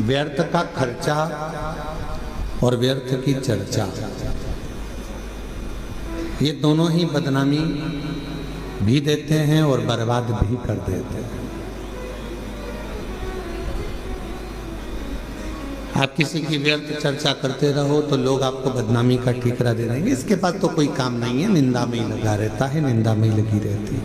व्यर्थ का खर्चा और व्यर्थ की चर्चा, ये दोनों ही बदनामी भी देते हैं और बर्बाद भी कर देते हैं। आप किसी की व्यर्थ चर्चा करते रहो तो लोग आपको बदनामी का ठीकरा दे देंगे, इसके पास तो कोई काम नहीं है, निंदा में ही लगा रहता है, निंदा में ही लगी रहती है।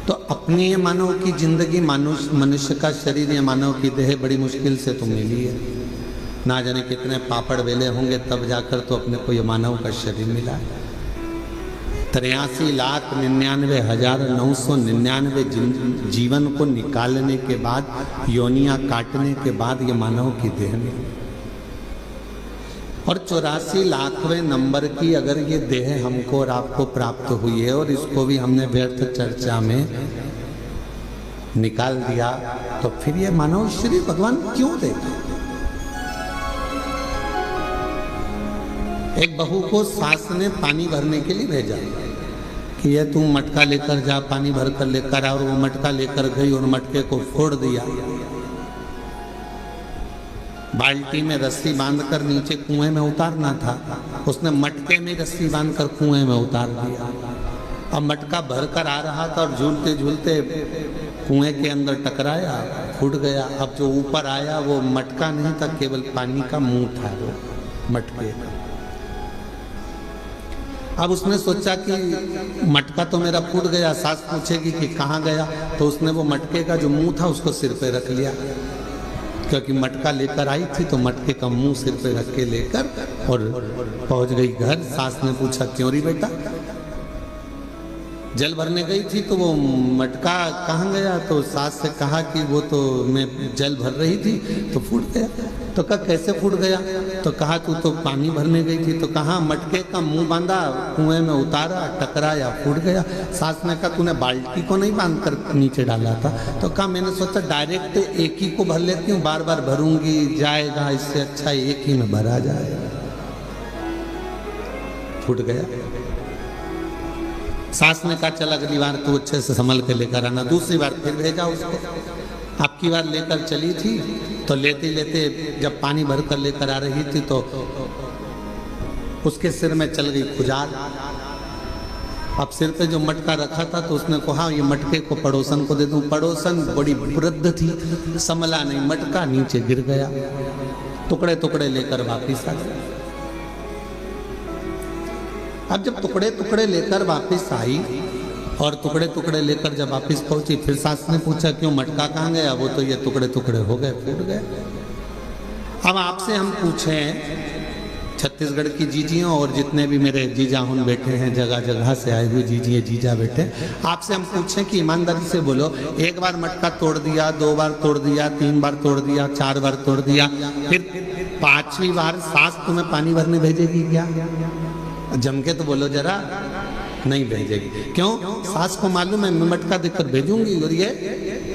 तो अपनी ये मानव की जिंदगी, मनुष्य का शरीर, ये मानव की देह बड़ी मुश्किल से तो मिली है। ना जाने कितने पापड़ वेले होंगे तब जाकर तो अपने को ये मानव का शरीर मिला है। 83,99,999 जीवन को निकालने के बाद, योनियां काटने के बाद ये मानव की देह मिली। और 84 लाखवें नंबर की अगर ये देह हमको और आपको प्राप्त हुई है और इसको भी हमने व्यर्थ चर्चा में निकाल दिया, तो फिर ये मानव शरीर भगवान क्यों देते? एक बहू को सास ने पानी भरने के लिए भेजा कि ये तुम मटका लेकर जा, पानी भर कर लेकर आ, और वो मटका लेकर गई और मटके को फोड़ दिया। बाल्टी में रस्सी बांधकर नीचे कुएं में उतारना था, उसने मटके में रस्सी बांधकर कुएं में उतार दिया। अब मटका भर कर आ रहा था और झूलते झूलते कुएं के अंदर टकराया, फूट गया। अब जो ऊपर आया वो मटका नहीं था, केवल पानी का मुंह था वो मटके का। अब उसने सोचा कि मटका तो मेरा फूट गया, सास पूछेगी कि कहाँ गया, तो उसने वो मटके का जो मुंह था उसको सिर पे रख लिया, क्योंकि मटका लेकर आई थी तो मटके का मुंह सिर पे रख के लेकर और पहुंच गई घर। सास ने पूछा क्यों री बेटा? जल भरने गई थी तो वो मटका कहाँ गया? तो सास से कहा कि वो तो मैं जल भर रही थी तो फूट गया। तो कहा कैसे फूट गया? तो कहा तू तो पानी भरने गई थी। तो कहा मटके का मुंह बांधा, कुएं में उतारा, टकराया, फूट गया। सास ने कहा तूने बाल्टी को नहीं बांध कर नीचे डाला था? तो कहा मैंने सोचा डायरेक्ट एक ही को भर लेती हूँ, बार बार भरूंगी जाएगा, इससे अच्छा एक ही में भरा जाए। फूट गया। सास ने कहा चल अगली बार तू अच्छे से संभल के लेकर आना। दूसरी बार फिर भेजा उसको। अब की बार लेकर चली थी तो लेते लेते जब पानी भर कर लेकर आ रही थी तो उसके सिर में चल गई खुजाल। अब सिर पे जो मटका रखा था तो उसने कहा ये मटके को पड़ोसन को दे दूं। पड़ोसन बड़ी वृद्ध थी, संभला नहीं, मटका नीचे गिर गया, टुकड़े टुकड़े लेकर वापिस आ गया। अब जब टुकड़े टुकड़े लेकर वापस आई और टुकड़े टुकड़े लेकर जब वापस पहुंची, फिर सास ने पूछा क्यों मटका कहाँ गया? वो तो ये टुकड़े टुकड़े हो गए, फूट गए। अब आपसे हम पूछें, छत्तीसगढ़ की जीजियों और जितने भी मेरे जीजा हुन बैठे हैं, जगह जगह से आए हुए जीजिए जीजा बैठे, आपसे हम पूछें कि ईमानदारी से बोलो, एक बार मटका तोड़ दिया, 2 बार तोड़ दिया, 3 बार तोड़ दिया, 4 बार तोड़ दिया, फिर 5वीं बार सास तुम्हें पानी भरने भेजेगी क्या? जम के तो बोलो जरा, नहीं भेजेगी। क्यों? सास को मालूम है मैं मटका देकर भेजूंगी और ये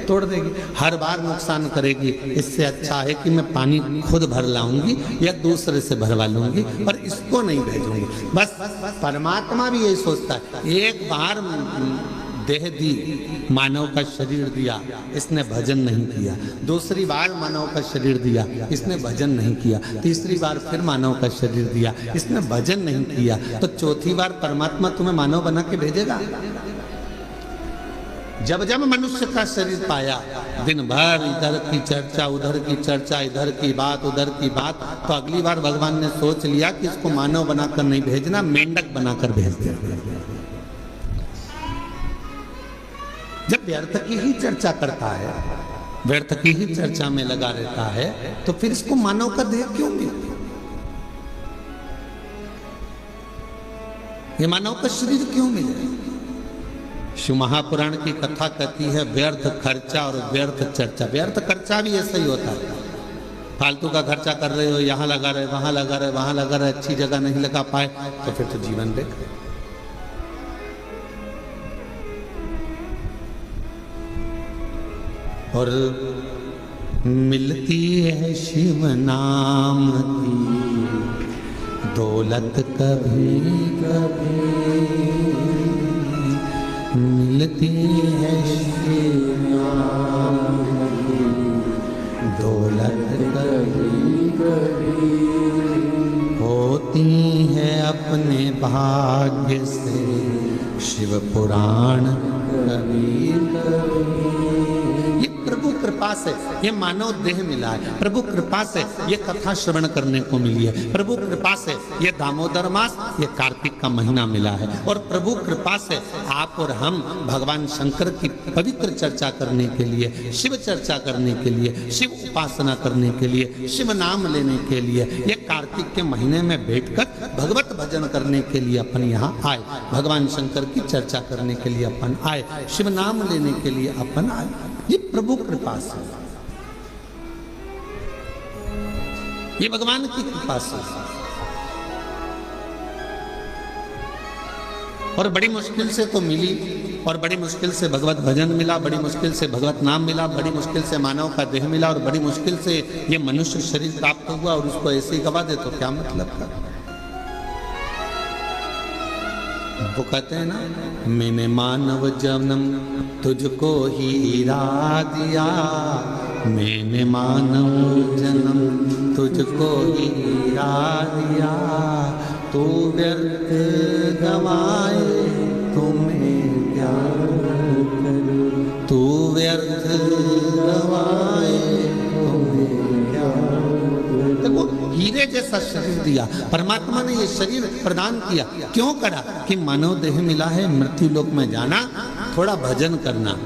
तोड़ देगी, हर बार नुकसान करेगी। इससे अच्छा है कि मैं पानी खुद भर लाऊंगी या दूसरे से भरवा लूंगी और इसको नहीं भेजूंगी। बस परमात्मा भी यही सोचता है, एक बार देह दी, मानव का शरीर दिया, इसने भजन नहीं किया। दूसरी बार मानव का शरीर दिया, इसने भजन नहीं किया। तीसरी बार फिर मानव का शरीर दिया, इसने भजन नहीं किया। तो चौथी बार परमात्मा तुम्हें मानव बना के भेजेगा। जब जब मनुष्य का शरीर पाया, दिन भर इधर की चर्चा, उधर की चर्चा, इधर की बात, उधर की बात, तो अगली बार भगवान ने सोच लिया कि इसको मानव बनाकर नहीं भेजना, मेंढक बनाकर भेज देना। जब व्यर्थ की ही चर्चा करता है, व्यर्थ की ही चर्चा में लगा रहता है, तो फिर इसको मानव का देह क्यों मिला? ये मानव का शरीर क्यों मिले? शिव महापुराण की कथा कहती है व्यर्थ खर्चा और व्यर्थ चर्चा। व्यर्थ खर्चा भी ऐसा ही होता है, फालतू का खर्चा कर रहे हो, यहाँ लगा रहे, वहां लगा रहे, वहां लगा रहे, अच्छी जगह नहीं लगा पाए तो फिर तो जीवन देख। और मिलती है शिव नाम की दौलत कभी कभी, मिलती है शिव नाम भाग्य से शिव पुराण ये प्रभु कृपा से ये मानव देह मिला है, प्रभु कृपा से ये कथा श्रवण करने को मिली है, प्रभु कृपा से ये दामोदर मास, ये कार्तिक का महीना मिला है, और प्रभु कृपा से आप और हम भगवान शंकर की पवित्र चर्चा करने के लिए, शिव चर्चा करने के लिए, शिव उपासना करने के लिए, शिव नाम लेने के लिए, ये कार्तिक के महीने में बैठकर भगवत भजन करने के लिए अपन यहाँ आए, भगवान शंकर की चर्चा करने के लिए अपन आए, शिव नाम लेने के लिए अपन आए। ये प्रभु कृपा से, ये भगवान की कृपा से। और बड़ी मुश्किल से तो मिली, और बड़ी मुश्किल से भगवत भजन मिला, बड़ी मुश्किल से भगवत नाम मिला, बड़ी मुश्किल से मानव का देह मिला, और बड़ी मुश्किल से ये मनुष्य शरीर प्राप्त हुआ, और उसको ऐसे ही गवा दे तो क्या मतलब का। वो कहते हैं ना, मैंने मानव जन्म तुझको हीरा दिया, मैंने मानव जन्म तुझको हीरा दिया, तू व्यर्थ गवाए तुम्हें क्या करूं, तू व्यर्थ गवाए तुम्हें क्या। देखो, हीरे जैसा शरीर दिया परमात्मा ने, ये शरीर प्रदान किया क्यों करा कि मानव देह मिला है, मृत्यु लोक में जाना, थोड़ा भजन करना।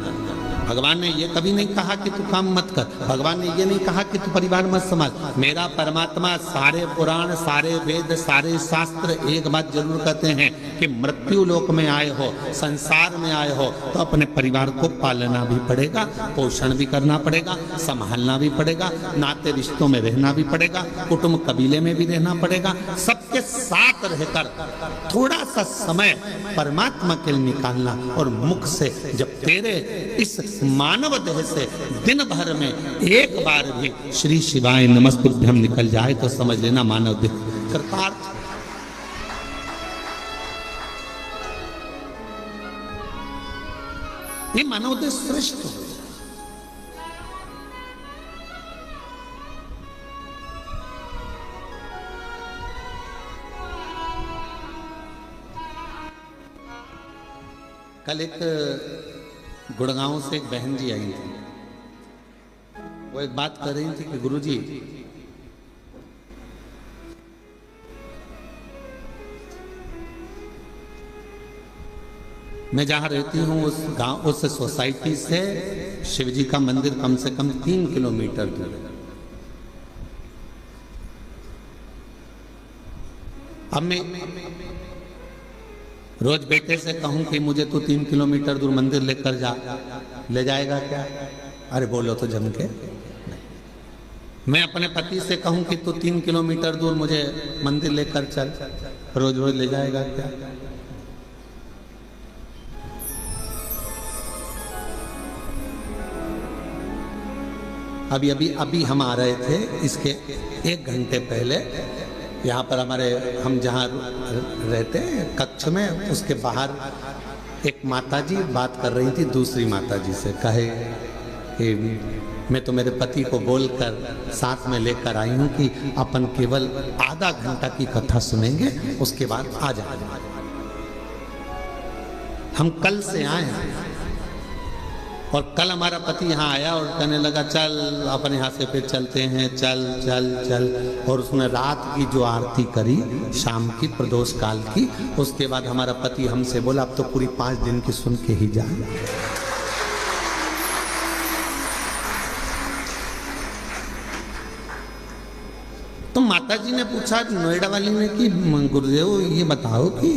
भगवान ने ये कभी नहीं कहा कि तू काम मत कर, भगवान ने ये नहीं कहा कि तू परिवार मत संभाल। मेरा परमात्मा सारे पुराण, सारे वेद, सारे शास्त्र एक बात जरूर कहते हैं कि मृत्यु लोक में आए हो, संसार में आए हो, तो अपने परिवार को पालना भी पड़ेगा, पोषण भी करना पड़ेगा, संभालना भी पड़ेगा, नाते रिश्तों में रहना भी पड़ेगा, कुटुंब कबीले में भी रहना पड़ेगा, सबके साथ रहकर थोड़ा सा समय परमात्मा के लिए निकालना। और मुख से जब तेरे इस मानव देह से दिन भर में एक बार भी श्री शिवाय नमस्तुभ्यम निकल जाए तो समझ लेना मानव देह कृतार्थ। ये मानव देह श्रेष्ठ हो। कल एक गुड़गांव से एक बहन जी आई थी, वो एक बात कर रही थी कि गुरुजी, मैं जहां रहती हूं उस गांव, उस सोसाइटी से शिवजी का मंदिर कम से कम 3 किलोमीटर दूर है। अब मैं रोज बेटे से कहूं कि मुझे तो 3 किलोमीटर दूर मंदिर लेकर जा, ले जाएगा क्या? अरे बोलो तो जम के। मैं अपने पति से कहूं कि तू 3 किलोमीटर दूर मुझे मंदिर लेकर चल, रोज रोज ले जाएगा क्या? अभी हम आ रहे थे, इसके 1 घंटे पहले यहाँ पर हमारे, हम जहाँ रहते हैं कक्ष में, उसके बाहर एक माताजी बात कर रही थी दूसरी माताजी से, कहे कि मैं तो मेरे पति को बोलकर साथ में लेकर आई हूँ कि अपन केवल आधा घंटा की कथा सुनेंगे, उसके बाद आ जाएंगे। हम कल से आए हैं और कल हमारा पति यहाँ आया और कहने लगा चल अपन यहाँ से फिर चलते हैं, चल चल चल। और उसने रात की जो आरती करी शाम की प्रदोष काल की, उसके बाद हमारा पति हमसे बोला अब तो पूरी 5 दिन की सुन के ही जाए। तो माताजी ने पूछा, नोएडा वाली ने, कि गुरुदेव ये बताओ कि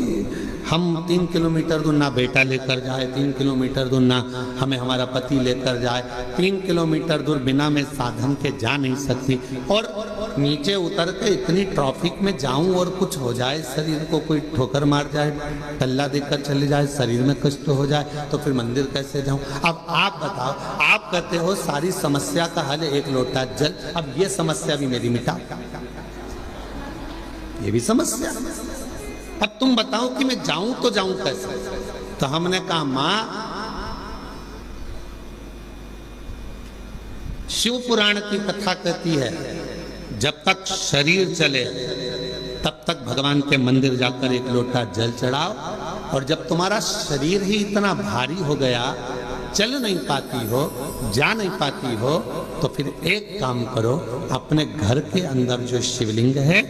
हम 3 किलोमीटर दूर ना बेटा लेकर जाए, 3 किलोमीटर दूर ना हमें हमारा पति लेकर जाए, 3 किलोमीटर दूर बिना मैं साधन के जा नहीं सकती, और नीचे उतर के इतनी ट्रैफिक में जाऊं और कुछ हो जाए, शरीर को कोई ठोकर मार जाए, टल्ला देकर चले जाए, शरीर में कष्ट हो जाए, तो फिर मंदिर कैसे जाऊं? अब आप बताओ, आप कहते हो सारी समस्या का हल 1 लोटा जल, अब ये समस्या भी मेरी मिटा, ये भी समस्या। अब तुम बताओ कि मैं जाऊं तो जाऊं कैसे? तो हमने कहा मां, शिव पुराण की कथा कहती है जब तक शरीर चले तब तक भगवान के मंदिर जाकर एक लोटा जल चढ़ाओ। और जब तुम्हारा शरीर ही इतना भारी हो गया, चल नहीं पाती हो, जा नहीं पाती हो, तो फिर एक काम करो, अपने घर के अंदर जो शिवलिंग है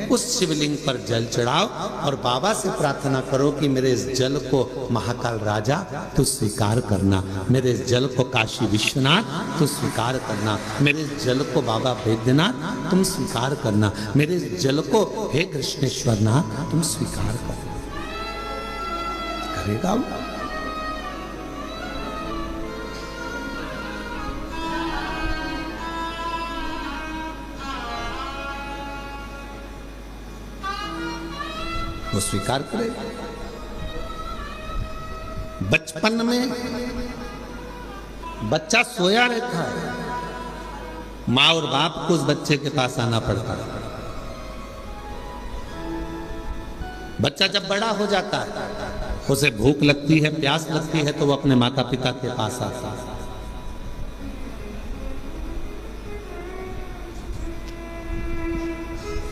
उस शिवलिंग पर जल चढ़ाओ और बाबा से प्रार्थना करो कि मेरे इस जल को महाकाल राजा तू स्वीकार करना, मेरे इस जल को काशी विश्वनाथ तू स्वीकार करना, मेरे इस जल को बाबा वैद्यनाथ तुम स्वीकार करना, मेरे इस जल को हे कृष्णेश्वर नाथ तुम स्वीकार करना। करेगा वो? वो स्वीकार करे। बचपन में बच्चा सोया रहता है, माँ और बाप को उस बच्चे के पास आना पड़ता है। बच्चा जब बड़ा हो जाता है, उसे भूख लगती है, प्यास लगती है, तो वो अपने माता पिता के पास आता है।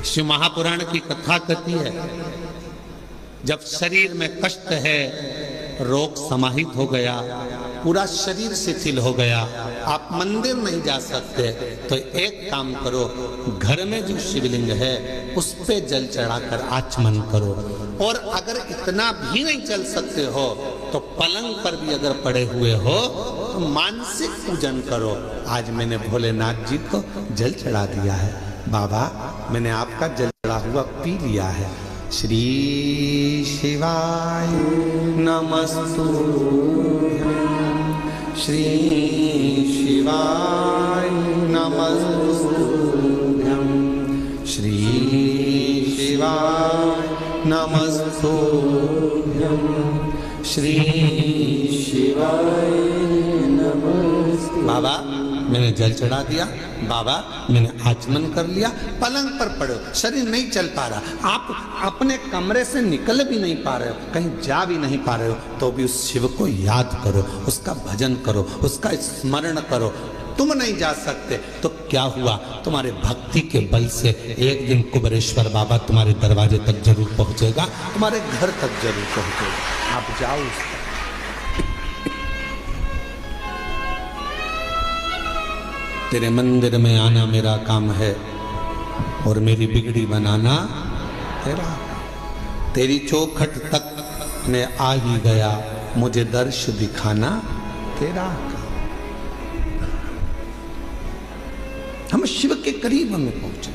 शिव महापुराण की कथा कहती है, जब शरीर में कष्ट है, रोग समाहित हो गया, पूरा शरीर शिथिल हो गया, आप मंदिर नहीं जा सकते, तो एक काम करो, घर में जो शिवलिंग है उस पे जल चढ़ाकर आचमन करो। और अगर इतना भी नहीं चल सकते हो तो पलंग पर भी अगर पड़े हुए हो तो मानसिक पूजन करो। आज मैंने भोलेनाथ जी को जल चढ़ा दिया है, बाबा मैंने आपका जल चढ़ा हुआ पी लिया है। श्री शिवाय नमस्तुभ्यं, श्री शिवाय नमस्तुभ्यं, श्री शिवाय नमस्तुभ्यं, श्री शिवाय नमस्तुभ्यं। बाबा मैंने जल चढ़ा दिया, बाबा मैंने आचमन कर लिया, पलंग पर पड़ो, शरीर नहीं चल पा रहा, आप अपने कमरे से निकल भी नहीं पा रहे हो, कहीं जा भी नहीं पा रहे हो, तो भी उस शिव को याद करो, उसका भजन करो, उसका स्मरण करो। तुम नहीं जा सकते तो क्या हुआ, तुम्हारे भक्ति के बल से एक दिन कुबेरेश्वर बाबा तुम्हारे दरवाजे तक जरूर पहुंचेगा, तुम्हारे घर तक जरूर पहुंचेगा। आप जाओ उस तक। तेरे मंदिर में आना मेरा काम है और मेरी बिगड़ी बनाना तेरा। तेरी चौखट तक मैं आ ही गया, मुझे दर्श दिखाना तेरा काम। हम शिव के करीब हमें पहुंचे।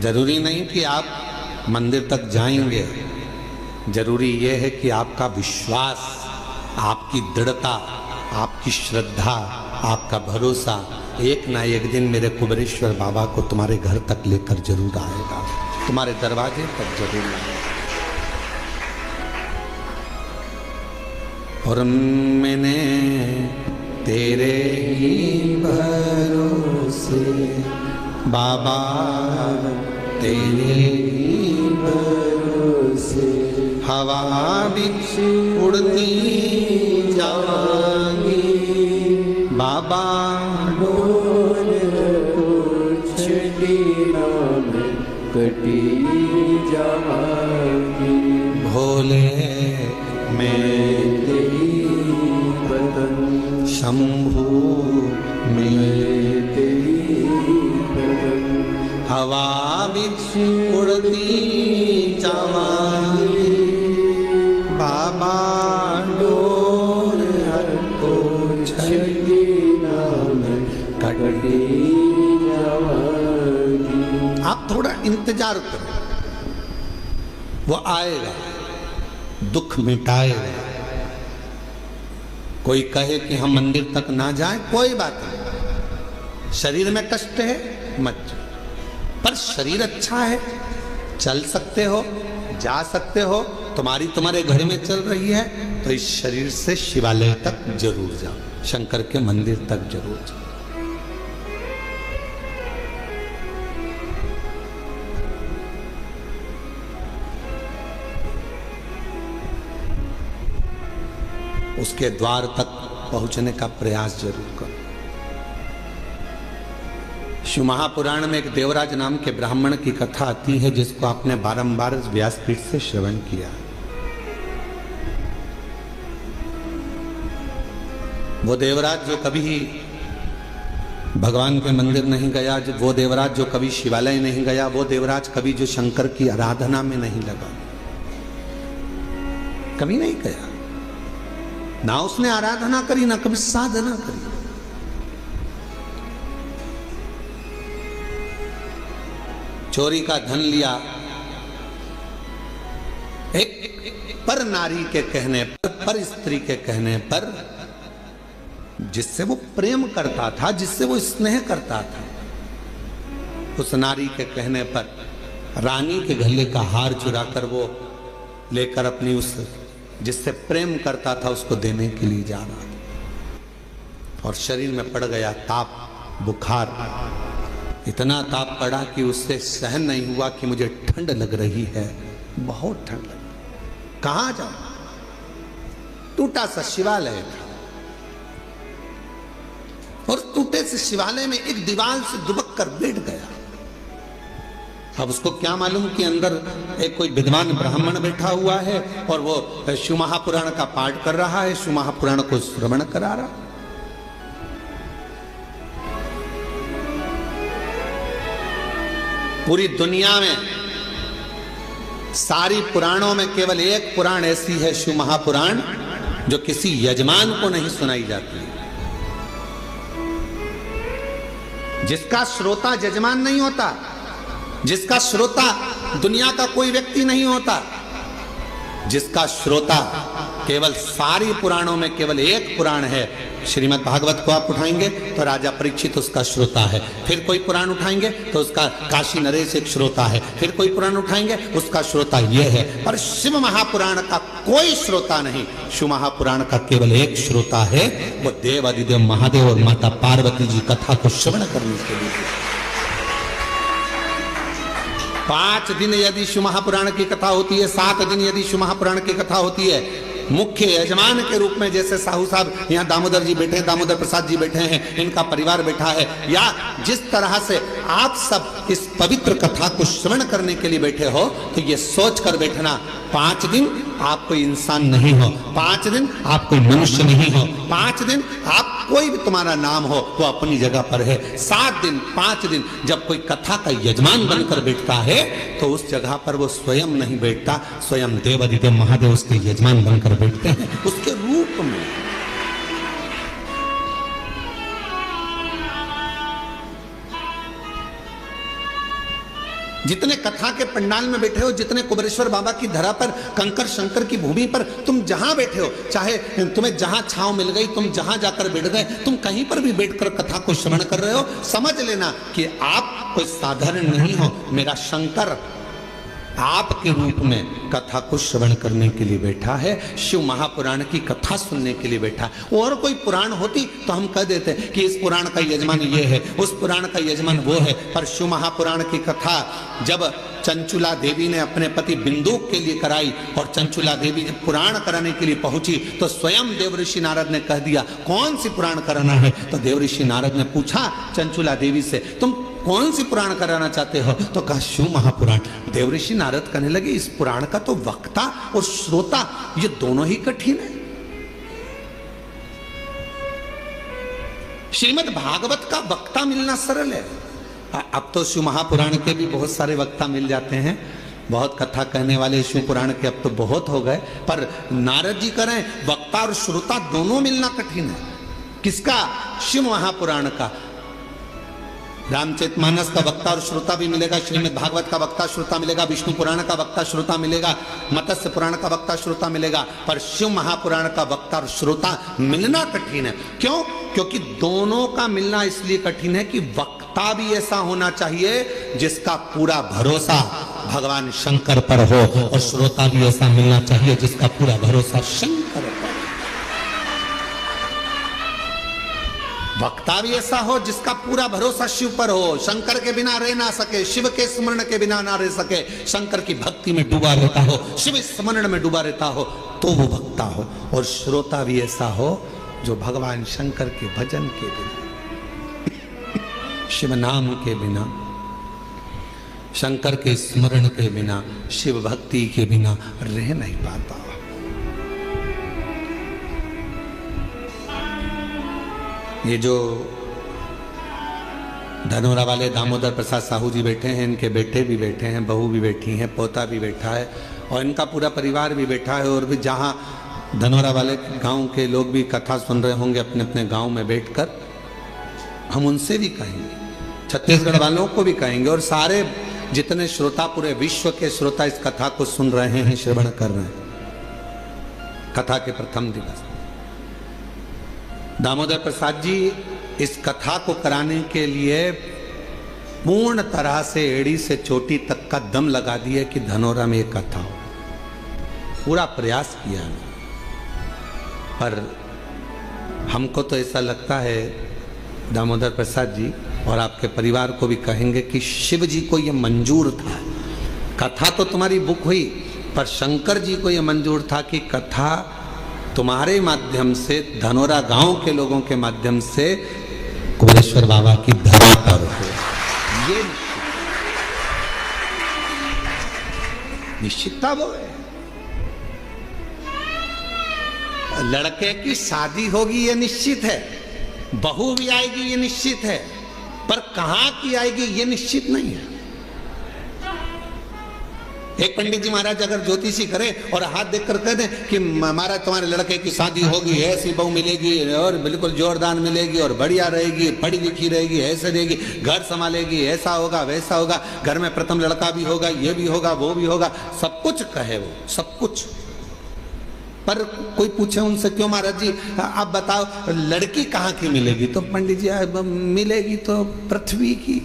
जरूरी नहीं कि आप मंदिर तक जाएंगे, जरूरी यह है कि आपका विश्वास, आपकी दृढ़ता, आपकी श्रद्धा, आपका भरोसा एक ना एक दिन मेरे कुबेरेश्वर बाबा को तुम्हारे घर तक लेकर जरूर आएगा, तुम्हारे दरवाजे तक जरूर आएगा। और मैंने तेरे ही भरोसे बाबा, तेरे ही भरोसे हवा भी उड़ती जाएंगी, बाबा डोल कुछ दिनों में कटी जाएगी। भोले मैं तेरी बदन, शंभू मैं तेरी बदन, हवा भी उड़ती जाएगी, बाबा डोल कुछ आप थोड़ा इंतजार करो, वो आएगा, दुख मिटाएगा। कोई कहे कि हम मंदिर तक ना जाएं, कोई बात नहीं, शरीर में कष्ट है मत जाओ, पर शरीर अच्छा है, चल सकते हो, जा सकते हो, तुम्हारे घर में चल रही है, तो इस शरीर से शिवालय तक जरूर जाओ, शंकर के मंदिर तक जरूर जाओ। उसके द्वार तक पहुंचने का प्रयास जरूर करो। शिव महापुराण में एक देवराज नाम के ब्राह्मण की कथा आती है, जिसको आपने बारंबार व्यासपीठ से श्रवण किया। वो देवराज जो कभी भगवान के मंदिर नहीं गया, वो देवराज जो कभी शिवालय नहीं गया, वो देवराज कभी जो शंकर की आराधना में नहीं लगा, कभी नहीं गया, ना उसने आराधना करी ना कभी साधना करी। चोरी का धन लिया एक पर नारी के कहने पर स्त्री के कहने पर, जिससे वो प्रेम करता था, जिससे वो स्नेह करता था, उस नारी के कहने पर रानी के गले का हार चुराकर वो लेकर अपनी उस जिससे प्रेम करता था उसको देने के लिए जा रहा था, और शरीर में पड़ गया ताप, बुखार। इतना ताप पड़ा कि उससे सहन नहीं हुआ कि मुझे ठंड लग रही है, बहुत ठंड लग। कहां जाऊं? टूटा सा शिवालय था, और टूटे से शिवालय में एक दीवार से दुबक कर बैठ गया। अब उसको क्या मालूम कि अंदर एक कोई विद्वान ब्राह्मण बैठा हुआ है और वो शिव महापुराण का पाठ कर रहा है, शिव महापुराण को श्रवण करा रहा। पूरी दुनिया में सारी पुराणों में केवल एक पुराण ऐसी है, शिव महापुराण, जो किसी यजमान को नहीं सुनाई जाती, जिसका श्रोता यजमान नहीं होता, जिसका श्रोता दुनिया का कोई व्यक्ति नहीं होता, जिसका श्रोता केवल सारी पुराणों में केवल एक पुराण है। श्रीमद् भागवत को आप उठाएंगे तो राजा परीक्षित उसका श्रोता है, फिर कोई पुराण उठाएंगे तो उसका काशी नरेश एक श्रोता है, फिर कोई पुराण उठाएंगे उसका श्रोता ये है, पर शिव महापुराण का कोई श्रोता नहीं। शिव महापुराण का केवल एक श्रोता है, वो देव अधिदेव महादेव और माता पार्वती जी कथा को श्रवण करने के लिए। 5 दिन यदि शिव महापुराण की कथा होती है, 7 दिन यदि शिव महापुराण की कथा होती है, मुख्य यजमान के रूप में जैसे साहू साहब यहाँ दामोदर जी बैठे हैं, दामोदर प्रसाद जी बैठे हैं, इनका परिवार बैठा है, या जिस तरह से आप सब इस पवित्र कथा को श्रवण करने के लिए बैठे हो, तो ये सोच कर बैठना 5 दिन आप कोई इंसान नहीं हो, 5 दिन आप कोई मनुष्य नहीं हो, 5 दिन आप कोई भी तुम्हारा नाम हो वो अपनी जगह पर है। 7 दिन 5 दिन जब कोई कथा का यजमान बनकर बैठता है तो उस जगह पर वो स्वयं नहीं बैठता, स्वयं देव अधिदेव महादेव उसके यजमान बनकर बैठते हैं उसके रूप में। जितने कथा के पंडाल में बैठे हो, जितने कुबेरेश्वर बाबा की धरा पर, कंकर शंकर की भूमि पर तुम जहां बैठे हो, चाहे तुम्हें जहां छांव मिल गई, तुम जहां जाकर बैठ गए, तुम कहीं पर भी बैठकर कथा को श्रवण कर रहे हो, समझ लेना कि आप कोई साधारण नहीं हो। मेरा शंकर आपके रूप में कथा को श्रवण करने के लिए बैठा है, शिव महापुराण की कथा सुनने के लिए बैठा है। और कोई पुराण होती तो हम कह देते कि इस पुराण का यजमान ये है, उस पुराण का यजमान वो है, पर शिव महापुराण की कथा जब चंचुला देवी ने अपने पति बिंदुक के लिए कराई और चंचुला देवी ने पुराण कराने के लिए पहुंची, तो स्वयं देवऋषि नारद ने कह दिया कौन सी पुराण कराना है। तो देवऋषि नारद ने पूछा चंचुला देवी से, तुम कौन सी पुराण कराना चाहते हो? तो कहा शिव महापुराण। देवऋषि नारद कहने लगे इस पुराण का तो वक्ता और श्रोता ये दोनों ही कठिन है। श्रीमद् भागवत का वक्ता मिलना सरल है। अब तो शिव महापुराण के भी बहुत सारे वक्ता मिल जाते हैं, बहुत कथा कहने वाले शिव पुराण के अब तो बहुत हो गए, पर नारद जी करें वक्ता और श्रोता दोनों मिलना कठिन है। किसका? शिव महापुराण का। रामचरितमानस का वक्ता और श्रोता भी मिलेगा, श्रीमद् भागवत का वक्ता श्रोता मिलेगा, विष्णु पुराण का वक्ता श्रोता मिलेगा, मत्स्य पुराण का वक्ता श्रोता मिलेगा, पर शिव महापुराण का वक्ता और श्रोता मिलना कठिन है। क्यों? क्योंकि दोनों का मिलना इसलिए कठिन है कि वक्ता भी ऐसा होना चाहिए जिसका पूरा भरोसा भगवान शंकर पर हो, और श्रोता भी ऐसा मिलना चाहिए जिसका पूरा भरोसा शंकर पर। वक्ता भी ऐसा हो जिसका पूरा भरोसा शिव पर हो, शंकर के बिना रह ना सके, शिव के स्मरण के बिना ना रह सके, शंकर की भक्ति में डूबा रहता हो, शिव स्मरण में डूबा रहता हो, तो वो वक्ता हो। और श्रोता भी ऐसा हो जो भगवान शंकर के भजन के बिना, शिव नाम के बिना, शंकर के स्मरण के बिना, शिव भक्ति के बिना रह नहीं पाता। ये जो धनोरा वाले दामोदर प्रसाद साहू जी बैठे हैं, इनके बेटे भी बैठे हैं, बहू भी बैठी हैं, पोता भी बैठा है और इनका पूरा परिवार भी बैठा है। और भी जहाँ धनोरा वाले गांव के लोग भी कथा सुन रहे होंगे अपने अपने गांव में बैठकर, हम उनसे भी कहेंगे, छत्तीसगढ़ वालों को भी कहेंगे और सारे जितने श्रोता, पूरे विश्व के श्रोता इस कथा को सुन रहे हैं, श्रवण कर रहे हैं। कथा के प्रथम दिवस दामोदर प्रसाद जी इस कथा को कराने के लिए पूर्ण तरह से एड़ी से चोटी तक का दम लगा दिए कि धनोरा में एक कथा हो। पूरा प्रयास किया है, पर हमको तो ऐसा लगता है दामोदर प्रसाद जी और आपके परिवार को भी कहेंगे कि शिव जी को यह मंजूर था। कथा तो तुम्हारी बुक हुई, पर शंकर जी को यह मंजूर था कि कथा तुम्हारे माध्यम से, धनोरा गांव के लोगों के माध्यम से कुबेरेश्वर बाबा की धरा पर हो। ये निश्चितता वो है। लड़के की शादी होगी ये निश्चित है, बहू भी आएगी ये निश्चित है, पर कहां की आएगी ये निश्चित नहीं है। एक पंडित जी महाराज अगर ज्योतिषी करे और हाथ देखकर कह दें कि महाराज तुम्हारे लड़के की शादी होगी, ऐसी बहू मिलेगी और बिल्कुल जोरदार मिलेगी और बढ़िया रहेगी, पढ़ी लिखी रहेगी, ऐसे रहेगी, घर संभालेगी, ऐसा होगा वैसा होगा, घर में प्रथम लड़का भी होगा, ये भी होगा वो भी होगा, सब कुछ कहे वो, सब कुछ। पर कोई पूछे उनसे, क्यों महाराज जी आप बताओ लड़की कहाँ की मिलेगी? तो पंडित जी मिलेगी तो पृथ्वी की।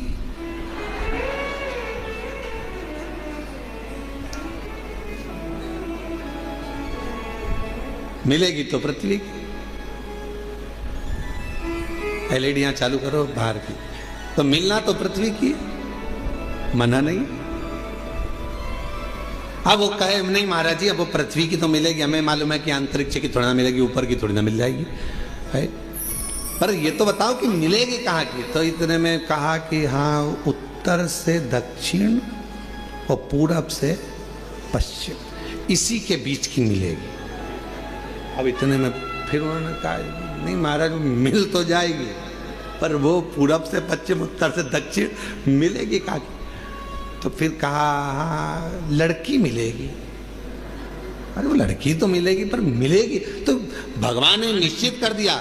मिलेगी तो पृथ्वी की। एलईडियां चालू करो बाहर की, तो मिलना तो पृथ्वी की, मना नहीं। अब वो कहे नहीं महाराज जी अब वो पृथ्वी की तो मिलेगी, हमें मालूम है कि अंतरिक्ष की थोड़ी ना मिलेगी, ऊपर की थोड़ी ना मिल जाएगी है, पर ये तो बताओ कि मिलेगी कहाँ की? तो इतने में कहा कि हाँ उत्तर से दक्षिण और पूरब से पश्चिम, इसी के बीच की मिलेगी। अब इतने में फिर उन्होंने कहा नहीं महाराज मिल तो जाएगी, पर वो पूरब से पश्चिम उत्तर से दक्षिण मिलेगी कहाँ की? तो फिर कहा हाँ लड़की मिलेगी। अरे वो लड़की तो मिलेगी, पर मिलेगी तो भगवान ने निश्चित कर दिया,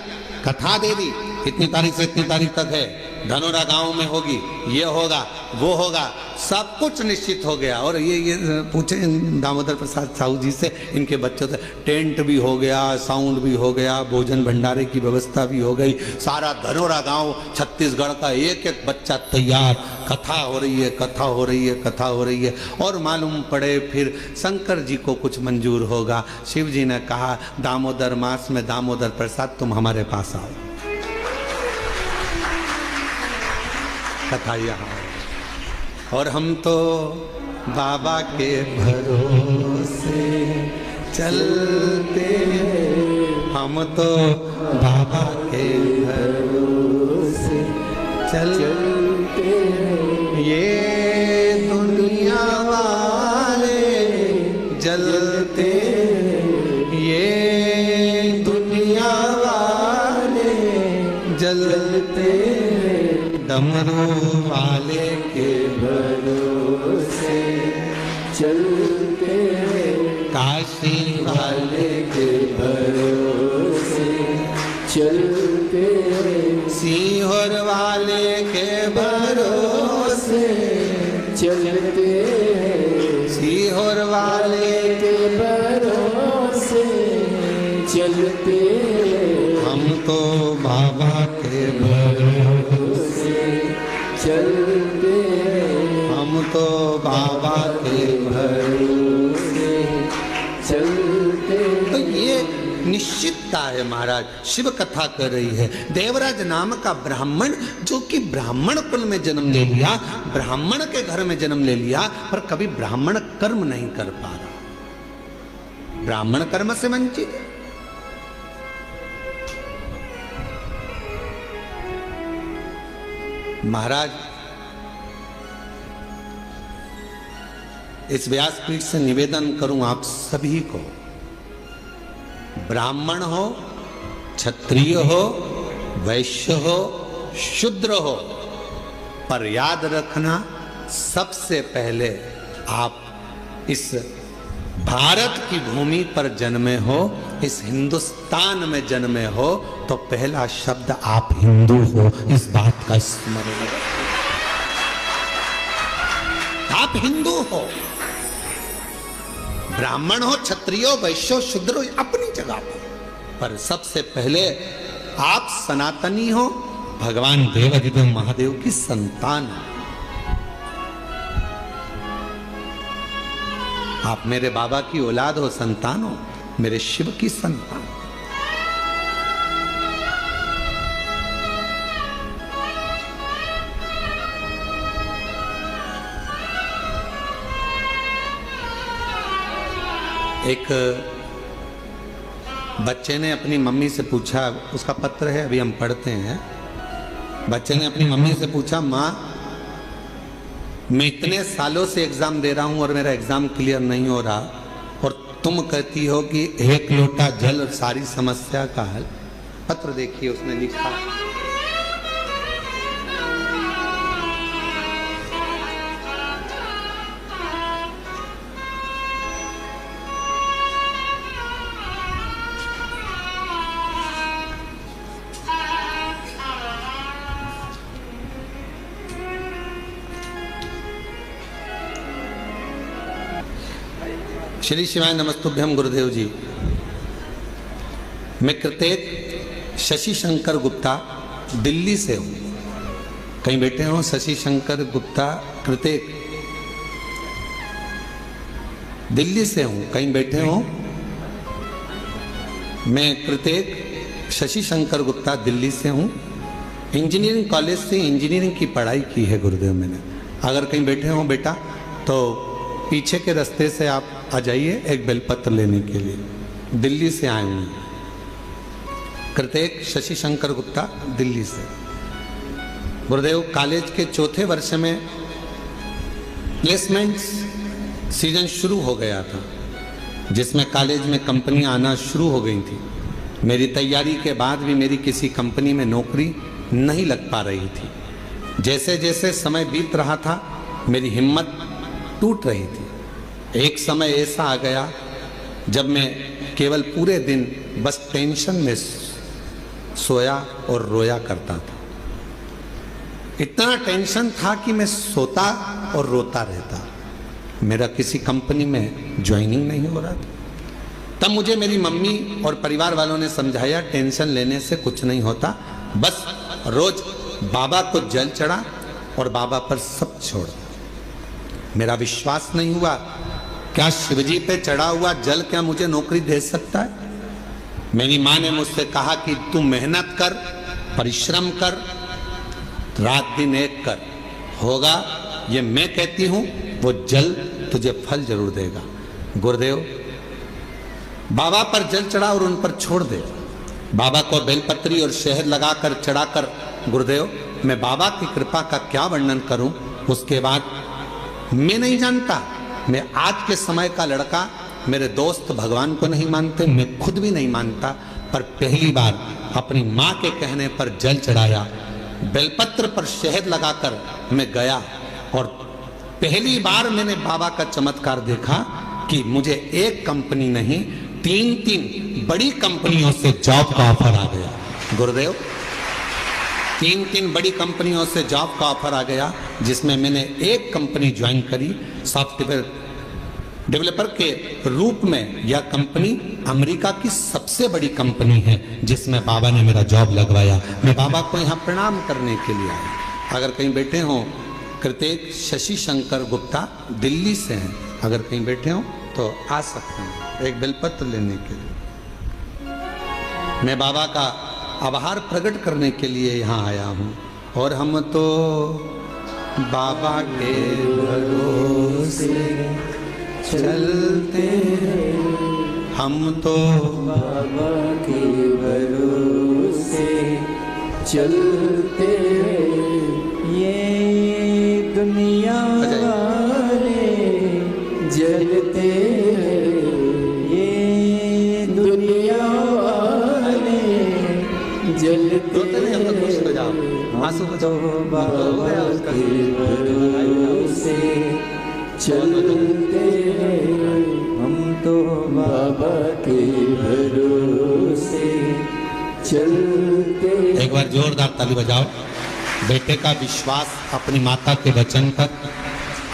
कथा दे दी, इतनी तारीख से इतनी तारीख तक है, धनोरा गांव में होगी, ये होगा वो होगा, सब कुछ निश्चित हो गया। और ये पूछे दामोदर प्रसाद साहू जी से, इनके बच्चों से, टेंट भी हो गया, साउंड भी हो गया, भोजन भंडारे की व्यवस्था भी हो गई, सारा धनोरा गांव छत्तीसगढ़ का एक एक बच्चा तैयार, कथा हो रही है, कथा हो रही है, कथा हो रही है। और मालूम पड़े फिर शंकर जी को कुछ मंजूर होगा। शिव जी ने कहा दामोदर मास में दामोदर प्रसाद तुम हमारे पास आओ, कथा यहाँ। और हम तो बाबा के भरोसे चलते, हम तो बाबा के भरोसे चलते, ये दुनिया वाले जलते, ये दुनिया वाले जलते, डमरू वाले के भरोसे चलते, काशी वाले के भरोसे चलते, सीहोर वाले के भरोसे चलते, सीहोर वाले के भरोसे चलते, हम तो बाबा के भरोसे चलते, हम तो बाबा के भरोसे चलते। तो ये निश्चितता है महाराज, शिव कथा कर रही है। देवराज नाम का ब्राह्मण, जो कि ब्राह्मण कुल में जन्म ले लिया, ब्राह्मण के घर में जन्म ले लिया, पर कभी ब्राह्मण कर्म नहीं कर पा रहा, ब्राह्मण कर्म से वंचित है। महाराज, इस व्यासपीठ से निवेदन करूं आप सभी को, ब्राह्मण हो, क्षत्रिय हो, वैश्य हो, शूद्र हो, पर याद रखना सबसे पहले आप इस भारत की भूमि पर जन्मे हो, इस हिंदुस्तान में जन्मे हो, तो पहला शब्द आप हिंदू हो, इस बात का स्मरण रखें। आप हिंदू हो, ब्राह्मण हो, क्षत्रिय हो, वैश्य हो, शूद्र हो, अपनी जगह पर सबसे पहले आप सनातनी हो, भगवान देवाधिदेव महादेव की संतान हो। आप मेरे बाबा की औलाद हो, संतान हो, मेरे शिव की संतान। एक बच्चे ने अपनी मम्मी से पूछा, उसका पत्र है, अभी हम पढ़ते हैं। बच्चे ने अपनी मम्मी से पूछा, माँ मैं इतने सालों से एग्जाम दे रहा हूं और मेरा एग्जाम क्लियर नहीं हो रहा, और तुम कहती हो कि एक लोटा जल और सारी समस्या का हल। पत्र देखिए, उसने लिखा, श्री शिवाय नमस्तुभ्यम गुरुदेव जी। मैं कृतेक शशि शंकर गुप्ता दिल्ली से हूँ। कहीं बैठे हो शशि शंकर गुप्ता कृतेक, दिल्ली से हूँ। कहीं बैठे हो, मैं कृतेक शशि शंकर गुप्ता दिल्ली से हूँ। इंजीनियरिंग कॉलेज से इंजीनियरिंग की पढ़ाई की है गुरुदेव मैंने। अगर कहीं बैठे हो बेटा तो पीछे के रास्ते से आप आ जाइए एक बेलपत्र लेने के लिए। दिल्ली से आए हुए कृतेक शशि शंकर गुप्ता दिल्ली से। गुरुदेव कॉलेज के चौथे वर्ष में प्लेसमेंट सीजन शुरू हो गया था, जिसमें कॉलेज में कंपनियां आना शुरू हो गई थी। मेरी तैयारी के बाद भी मेरी किसी कंपनी में नौकरी नहीं लग पा रही थी। जैसे जैसे समय बीत रहा था मेरी हिम्मत टूट रही थी। एक समय ऐसा आ गया जब मैं केवल पूरे दिन बस टेंशन में सोया और रोया करता था। इतना टेंशन था कि मैं सोता और रोता रहता। मेरा किसी कंपनी में ज्वाइनिंग नहीं हो रहा था। तब मुझे मेरी मम्मी और परिवार वालों ने समझाया, टेंशन लेने से कुछ नहीं होता, बस रोज बाबा को जल चढ़ा और बाबा पर सब छोड़। मेरा विश्वास नहीं हुआ, क्या शिवजी पे चढ़ा हुआ जल क्या मुझे नौकरी दे सकता है? मेरी माँ ने मुझसे कहा कि तू मेहनत कर, परिश्रम कर, रात दिन एक कर, होगा। ये मैं कहती हूँ, वो जल तुझे फल जरूर देगा। गुरुदेव बाबा पर जल चढ़ा और उन पर छोड़ दे। बाबा को बेलपत्री और शहद लगाकर चढ़ाकर, गुरुदेव मैं बाबा की कृपा का क्या वर्णन करूं। उसके बाद मैं नहीं जानता, मैं आज के समय का लड़का, मेरे दोस्त भगवान को नहीं मानते, मैं खुद भी नहीं मानता, पर पहली बार अपनी माँ के कहने पर जल चढ़ाया, बेलपत्र पर शहद लगाकर मैं गया और पहली बार मैंने बाबा का चमत्कार देखा कि मुझे एक कंपनी नहीं 3 बड़ी कंपनियों से जॉब का ऑफर आ गया। गुरुदेव 3 बड़ी कंपनियों से जॉब का ऑफर आ गया, जिसमें मैंने एक कंपनी ज्वाइन करी सॉफ्टवेयर डेवलपर के रूप में। यह कंपनी अमेरिका की सबसे बड़ी कंपनी है, जिसमें बाबा ने मेरा जॉब लगवाया। मैं बाबा को यहाँ प्रणाम करने के लिए आया। अगर कहीं बैठे हो, कृतेक शशि शंकर गुप्ता दिल्ली से हैं, अगर कहीं बैठे हो तो आ सकते हैं एक बेलपत्र लेने के लिए। मैं बाबा का आभार प्रकट करने के लिए यहाँ आया हूँ। और हम तो बाबा के भरोसे चलते हैं, हम तो बाबा के भरोसे चलते ये दुनिया वाले जलते ये दुनिया वाले जलते हम तो बाबा के भरोसे चलते हम तो बाबा के भरोसे चलते। एक बार जोरदार ताली बजाओ। बेटे का विश्वास अपनी माता के वचन पर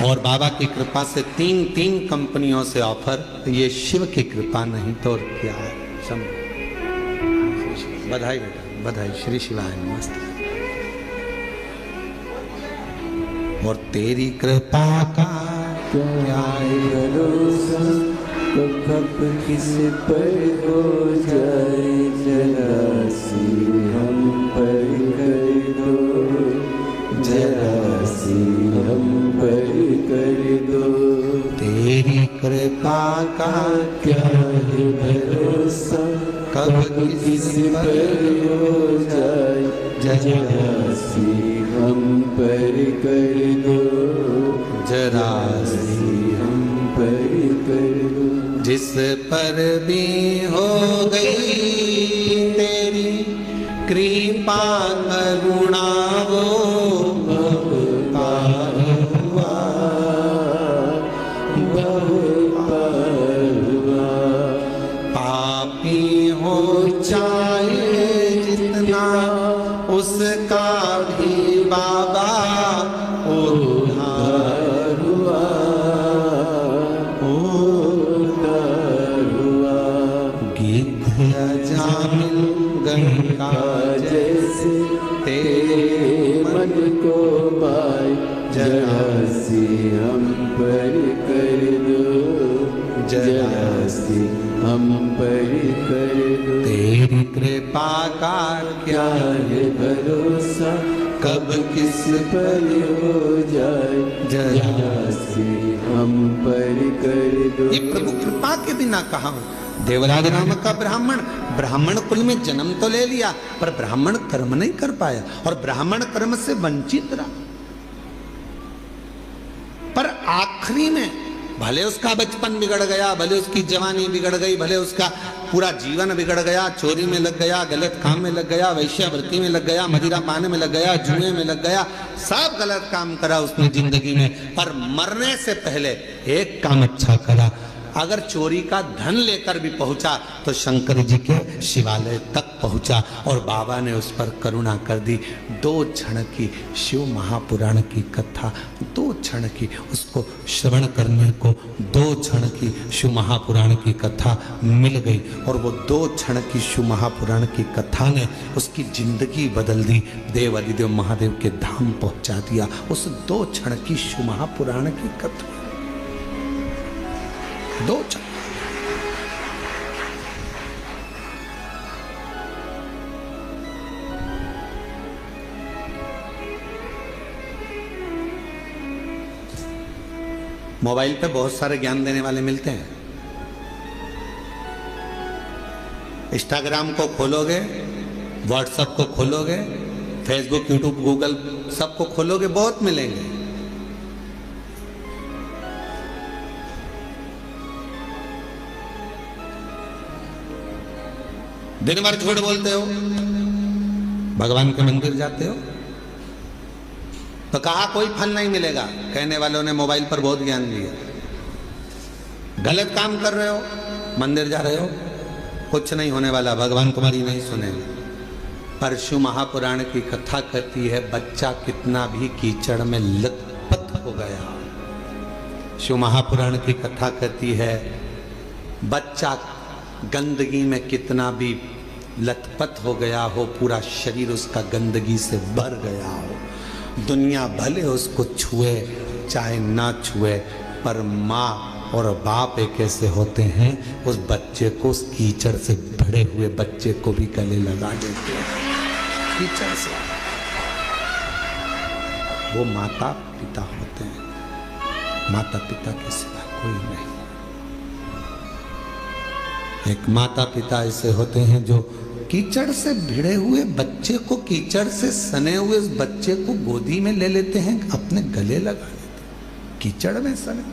और बाबा की कृपा से तीन कंपनियों से ऑफर। ये शिव की कृपा नहीं तो और क्या है। बधाई बेटा, बधाई। श्री शिवाय नमस्ते। और तेरी कृपा का क्या भरोसा कब किस पर हो जाए जरा सी हम पर कर दो जरा सी हम पर कर दो। तेरी कृपा का क्या है भरोसा कब किस पर हो जाए जरा सी हम पर कर दो जरा सी हम पर कर दो। जिस पर भी हो गई तेरी कृपा करुणा वो बहुपार हुआ बहुपार हुआ। पापी हो चाहे जितना उसका भी बाबा उद्धार हुआ जामिल गंगा जैसे तेरे मन को पाए जरा सी हम पर कर दो जरा सी हम पर कर दो। तेरी कृपा का क्या है भरोसा कब किस पर हो जाए जरा सी हम पर कर दो। ये प्रभु कृपा के बिना कहा। देवराज नाम का ब्राह्मण कुल में जन्म तो ले लिया पर ब्राह्मण कर्म नहीं कर पाया और ब्राह्मण कर्म से वंचित रहा। पर आखिरी में भले उसका बचपन बिगड़ गया, भले उसकी जवानी बिगड़ गई, भले उसका पूरा जीवन बिगड़ गया, चोरी में लग गया, गलत काम में लग गया, वैश्यावृत्ति में लग गया, मदिरा पाने में लग गया, जुए में लग गया, सब गलत काम करा उसने जिंदगी में। पर मरने से पहले एक काम अच्छा करा। अगर चोरी का धन लेकर भी पहुंचा तो शंकर जी के शिवालय तक पहुंचा और बाबा ने उस पर करुणा कर दी। 2 क्षण की शिव महापुराण की कथा, 2 क्षण की उसको श्रवण करने को 2 क्षण की शिव महापुराण की कथा मिल गई और वो 2 क्षण की शिव महापुराण की कथा ने उसकी जिंदगी बदल दी। देव अधिदेव महादेव के धाम पहुंचा दिया उस 2 क्षण की शिव महापुराण की कथा। 2 क्षण। मोबाइल पे बहुत सारे ज्ञान देने वाले मिलते हैं। इंस्टाग्राम को खोलोगे, व्हाट्सएप को खोलोगे, फेसबुक, यूट्यूब, गूगल सबको खोलोगे, बहुत मिलेंगे। दिन भर झूठ बोलते हो, भगवान के मंदिर जाते हो तो कहा कोई फल नहीं मिलेगा। कहने वालों ने मोबाइल पर बहुत ज्ञान दिया। गलत काम कर रहे हो, मंदिर जा रहे हो, कुछ नहीं होने वाला, भगवान तुम्हारी नहीं सुनेगा। पर शिव महापुराण की कथा कहती है बच्चा कितना भी कीचड़ में लथपथ हो गया। शिव महापुराण की कथा कहती है बच्चा गंदगी में कितना भी लथपथ हो गया हो, पूरा शरीर उसका गंदगी से भर गया हो, दुनिया भले उसको छुए चाहे ना छुए, पर माँ और बाप एक ऐसे होते हैं उस बच्चे को, उस कीचड़ से भरे हुए बच्चे को भी गले लगा देते हैं कीचड़ से। वो माता पिता होते हैं, माता पिता के सिवा कोई नहीं। एक माता पिता ऐसे होते हैं जो कीचड़ से भिड़े हुए बच्चे को, कीचड़ से सने हुए उस बच्चे को गोदी में ले लेते हैं, अपने गले लगा लेते हैं, कीचड़ में सने।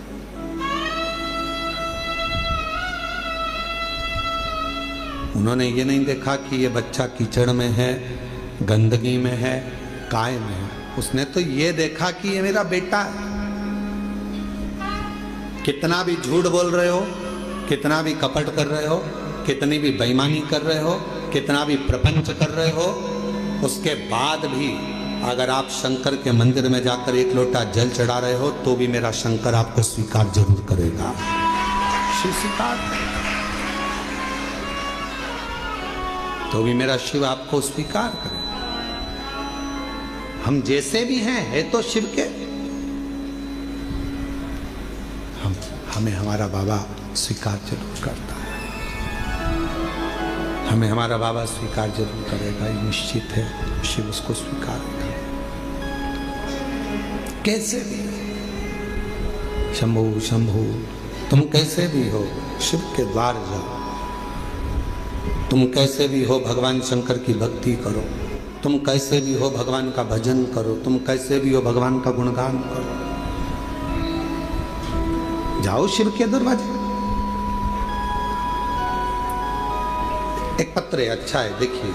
उन्होंने ये नहीं देखा कि ये बच्चा कीचड़ में है, गंदगी में है, काय में है। उसने तो ये देखा कि ये मेरा बेटा है। कितना भी झूठ बोल रहे हो, कितना भी कपट कर रहे हो, कितनी भी बेईमानी कर रहे हो, कितना भी प्रपंच कर रहे हो, उसके बाद भी अगर आप शंकर के मंदिर में जाकर एक लोटा जल चढ़ा रहे हो तो भी मेरा शंकर आपको स्वीकार जरूर करेगा। शिव स्वीकार तो भी मेरा शिव आपको स्वीकार करेगा। हम जैसे भी हैं, है तो शिव के। हमें हमारा बाबा स्वीकार जरूर करता है, हमें हमारा बाबा स्वीकार जरूर करेगा, ये निश्चित है। शिव उसको स्वीकार करेगा कैसे भी। शंभु शंभु, तुम कैसे भी हो शिव के द्वार जाओ, तुम कैसे भी हो भगवान शंकर की भक्ति करो, तुम कैसे भी हो भगवान का भजन करो, तुम कैसे भी हो भगवान का गुणगान करो। जाओ शिव के दरवाजे। एक पत्र है, अच्छा है, देखिए।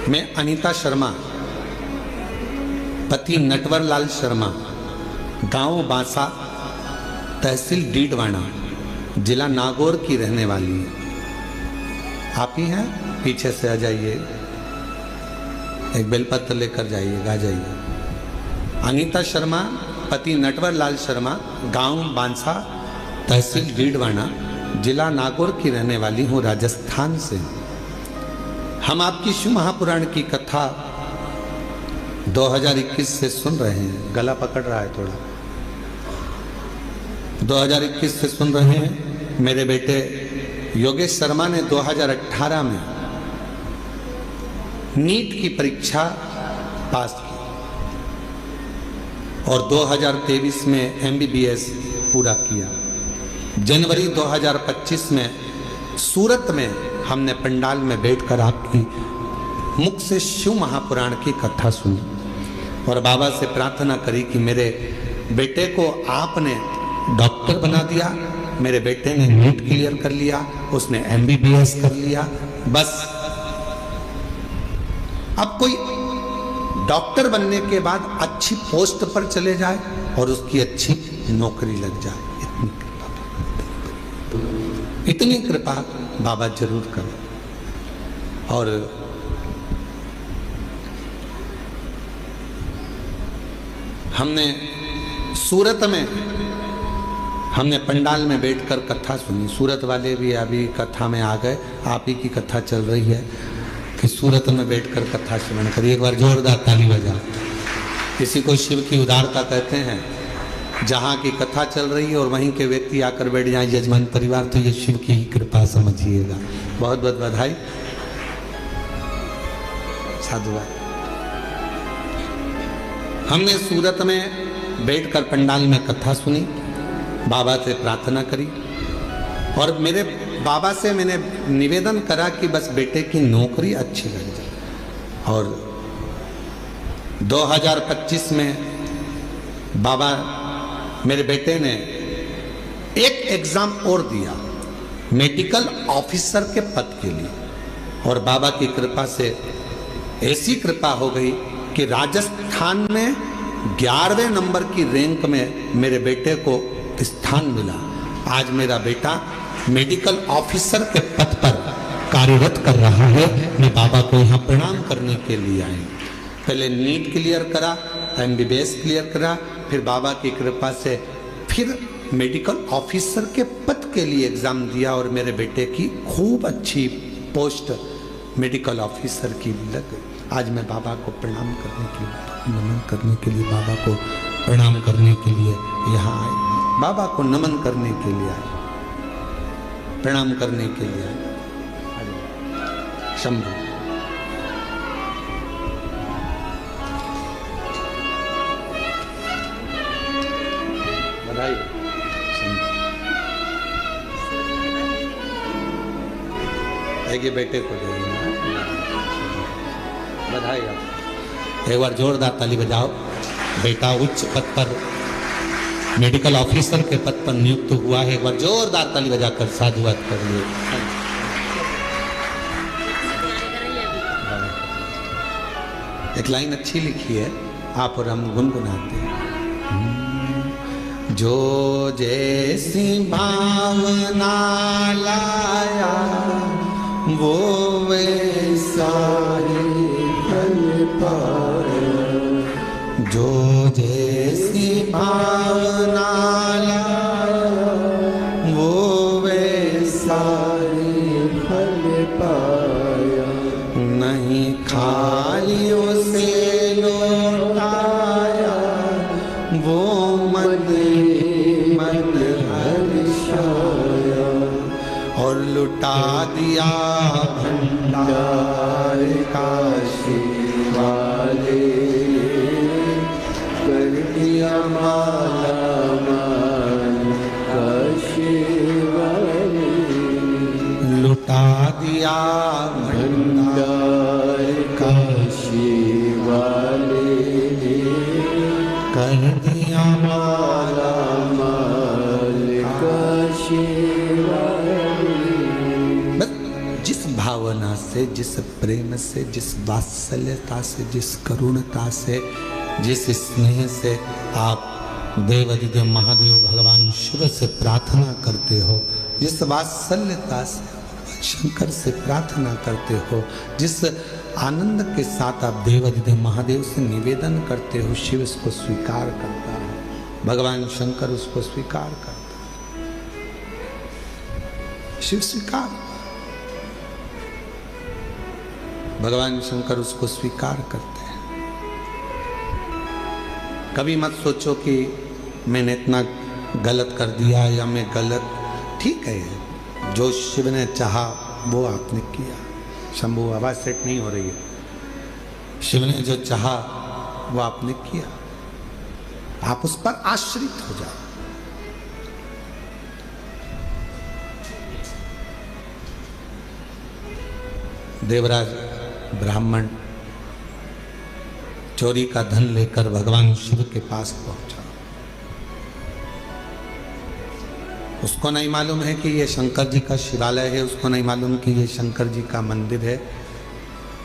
मैं अनीता शर्मा, पति नटवर लाल शर्मा, गांव बांसा, तहसील डीडवाना, जिला नागौर की रहने वाली है। आप ही हैं? पीछे से आ जाइए, एक बेलपत्र लेकर जाइएगा, जाइए। अनीता शर्मा, पति नटवर लाल शर्मा, गांव बांसा, तहसील डीडवाना, जिला नागौर की रहने वाली हूँ, राजस्थान से। हम आपकी शिव महापुराण की कथा 2021 से सुन रहे हैं। गला पकड़ रहा है थोड़ा। 2021 से सुन रहे हैं। मेरे बेटे योगेश शर्मा ने 2018 में नीट की परीक्षा पास की और 2023 में MBBS पूरा किया। जनवरी 2025 में सूरत में हमने पंडाल में बैठकर आपकी मुख से शिव महापुराण की कथा सुनी और बाबा से प्रार्थना करी कि मेरे बेटे को आपने डॉक्टर बना दिया, मेरे बेटे ने नीट क्लियर कर लिया, उसने MBBS कर लिया, बस अब कोई डॉक्टर बनने के बाद अच्छी पोस्ट पर चले जाए और उसकी अच्छी नौकरी लग जाए। इतनी कृपा बाबा जरूर करें। और हमने सूरत में हमने पंडाल में बैठकर कथा सुनी। सूरत वाले भी अभी कथा में आ गए। आप ही की कथा चल रही है कि सूरत में बैठकर कथा श्रवण करिए। एक बार जोरदार ताली बजा। इसी को शिव की उदारता कहते हैं। जहाँ की कथा चल रही है और वहीं के व्यक्ति आकर बैठ जाए यजमान परिवार, तो ये शिव की ही कृपा समझिएगा। बहुत बहुत बधाई, साधुवाद। हमने सूरत में बैठकर पंडाल में कथा सुनी, बाबा से प्रार्थना करी और मेरे बाबा से मैंने निवेदन करा कि बस बेटे की नौकरी अच्छी लग जाए। और 2025 में बाबा मेरे बेटे ने एक एग्जाम और दिया मेडिकल ऑफिसर के पद के लिए और बाबा की कृपा से ऐसी कृपा हो गई कि राजस्थान में 11वें नंबर की रैंक में मेरे बेटे को स्थान मिला। आज मेरा बेटा मेडिकल ऑफिसर के पद पर कार्यरत कर रहा है। मैं बाबा को यहाँ प्रणाम करने के लिए आई। पहले नीट क्लियर करा, MBBS क्लियर करा, फिर बाबा की कृपा से फिर मेडिकल ऑफिसर के पद के लिए एग्जाम दिया और मेरे बेटे की खूब अच्छी पोस्ट मेडिकल ऑफिसर की लग गई। आज मैं बाबा को प्रणाम करने के लिए, नमन करने के लिए, बाबा को प्रणाम करने के लिए यहाँ आए। बाबा को नमन करने के लिए आए, प्रणाम करने के लिए आए। शंभु बधाई। एक बेटे को दे बधाई। आप एक बार जोरदार ताली बजाओ। बेटा उच्च पद पर मेडिकल ऑफिसर के पद पर नियुक्त हुआ है। एक बार जोरदार ताली बजाकर साधुवाद करिए। एक लाइन अच्छी लिखी है, आप और हम गुनगुनाते हैं। जो जैसी भावना लाया वो वैसा ही फल पाया। जो जैसी भावना लाया वो वैसा ही फल पाया। नहीं खाली उसे लौटाया वो मन हर्षाया। और लुटा दिया भंडार काशी वाले। कर दिया माला माल काशी वाले। लुटा दिया भंडार काशी वाले। कर दिया माला माल काशी वाले। बस जिस भावना से, जिस प्रेम से, जिस वात्सल्यता से, जिस करुणता से, जिस स्नेह से आप देवाधिदेव महादेव भगवान शिव से प्रार्थना करते हो, जिस वात्सल्यता से शंकर से प्रार्थना करते हो, जिस आनंद के साथ आप देवाधिदेव महादेव से निवेदन करते हो, शिव उसको स्वीकार करता है। भगवान शंकर उसको स्वीकार करता है। शिव स्वीकार, भगवान शंकर उसको स्वीकार करते हैं। कभी मत सोचो कि मैंने इतना गलत कर दिया या मैं गलत। ठीक है, जो शिव ने चाहा वो आपने किया। शंभू आवाज सेट नहीं हो रही है। शिव ने जो चाहा वो आपने किया। आप उस पर आश्रित हो जाओ। देवराज ब्राह्मण चोरी का धन लेकर भगवान शिव के पास पहुंचा। उसको नहीं मालूम है कि ये शंकर जी का शिवालय है, उसको नहीं मालूम कि ये शंकर जी का मंदिर है।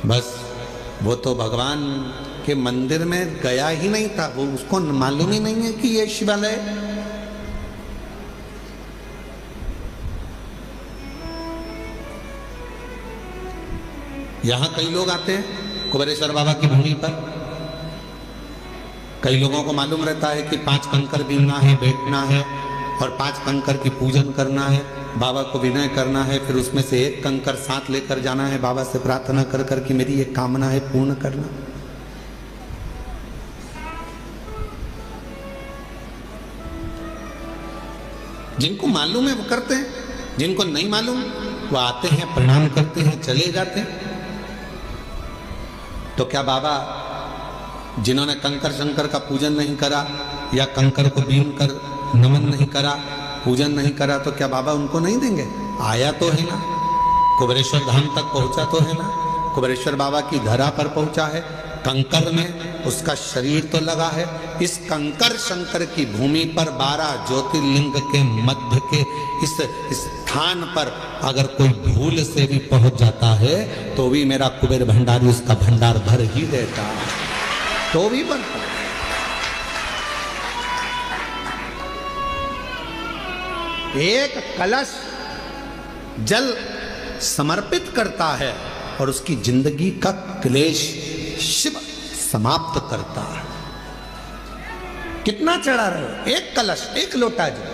बस वो तो भगवान के मंदिर में गया ही नहीं था, वो उसको मालूम ही नहीं है कि ये शिवालय। यहां कई लोग आते हैं कुबेरेश्वर बाबा की भूमि पर। कई लोगों को मालूम रहता है कि 5 कंकर बीनना है, बैठना है और 5 कंकर की पूजन करना है, बाबा को विनय करना है, फिर उसमें से 1 कंकर साथ लेकर जाना है, बाबा से प्रार्थना कर कर कि मेरी ये कामना है पूर्ण करना। जिनको मालूम है वो करते हैं, जिनको नहीं मालूम वो आते हैं, प्रणाम करते हैं, चले जाते हैं। तो क्या बाबा जिन्होंने कंकर शंकर का पूजन नहीं करा या कंकर को बीन कर नमन नहीं करा, पूजन नहीं करा, तो क्या बाबा उनको नहीं देंगे? आया तो है ना, कुबेरेश्वर धाम तक पहुंचा तो है ना, कुबेरेश्वर बाबा की धरा पर पहुंचा है, कंकर में उसका शरीर तो लगा है। इस कंकर शंकर की भूमि पर 12 ज्योतिर्लिंग के मध्य के इस स्थान पर अगर कोई भूल से भी पहुंच जाता है तो भी मेरा कुबेर भंडारी उसका भंडार भर ही देता, तो भी भरता। एक कलश जल समर्पित करता है और उसकी जिंदगी का क्लेश शिव समाप्त करता है। कितना चढ़ा रहे हो? एक कलश, एक लोटा जल,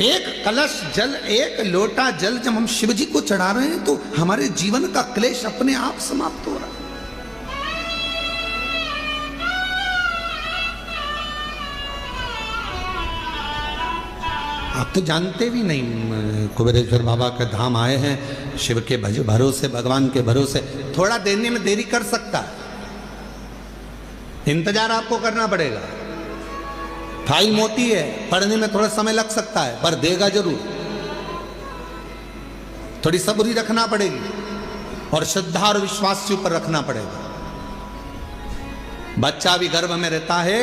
एक कलश जल, एक लोटा जल जब हम शिव जी को चढ़ा रहे हैं तो हमारे जीवन का क्लेश अपने आप समाप्त हो रहा है। आप तो जानते भी नहीं, कुबेरेश्वर बाबा के धाम आए हैं, शिव के भरोसे, भगवान के भरोसे। थोड़ा देने में देरी कर सकता है, इंतजार आपको करना पड़ेगा। फाइल मोटी है, पढ़ने में थोड़ा समय लग सकता है, पर देगा जरूर। थोड़ी सब्री रखना पड़ेगी और श्रद्धा और विश्वास से ऊपर रखना पड़ेगा। बच्चा भी गर्भ में रहता है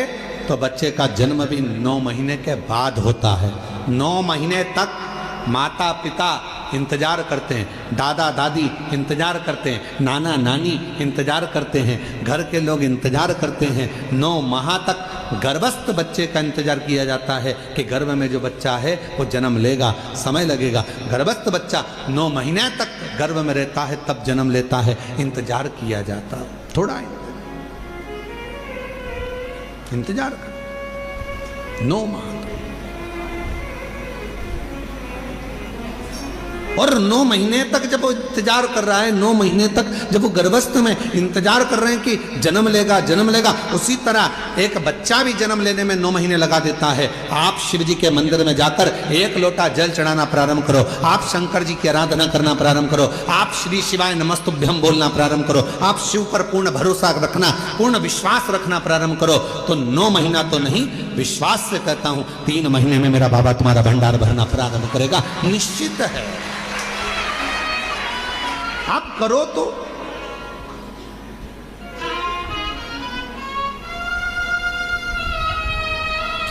तो बच्चे का जन्म भी 9 महीने के बाद होता है। 9 महीने तक माता पिता इंतजार करते हैं, दादा दादी इंतजार करते हैं, नाना नानी इंतजार करते हैं, घर के लोग इंतजार करते हैं। 9 माह तक गर्भस्थ बच्चे का इंतजार किया जाता है कि गर्भ में जो बच्चा है वो जन्म लेगा, समय लगेगा। गर्भस्थ बच्चा 9 महीने तक गर्भ में रहता है, तब जन्म लेता है, इंतजार किया जाता है। थोड़ा इंतजार कर 9 माह और 9 महीने तक जब वो इंतजार कर रहा है, 9 महीने तक जब वो गर्भस्थ में इंतजार कर रहे हैं कि जन्म लेगा जन्म लेगा, उसी तरह एक बच्चा भी जन्म लेने में 9 महीने लगा देता है। आप शिव जी के मंदिर में जाकर 1 लोटा जल चढ़ाना प्रारंभ करो, आप शंकर जी की आराधना करना प्रारंभ करो, आप श्री शिवाय नमस्तुभ्यम बोलना प्रारंभ करो, आप शिव पर पूर्ण भरोसा रखना, पूर्ण विश्वास रखना प्रारंभ करो, तो 9 महीना तो नहीं, विश्वास से कहता हूं 3 महीने में मेरा बाबा तुम्हारा भंडार भरना प्रारंभ करेगा, निश्चित है। आप करो तो।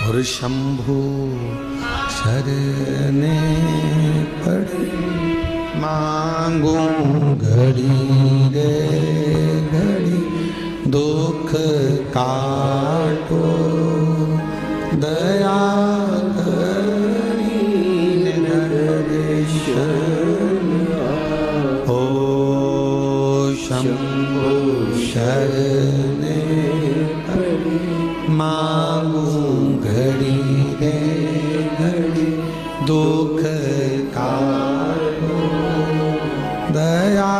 और शंभु शरणे पड़े मांगू घड़ी रे घड़ी, दुख काटो दया करी नरेश। शंभु शरणे मांगू घड़ी रे घड़ी, दुख काटो दया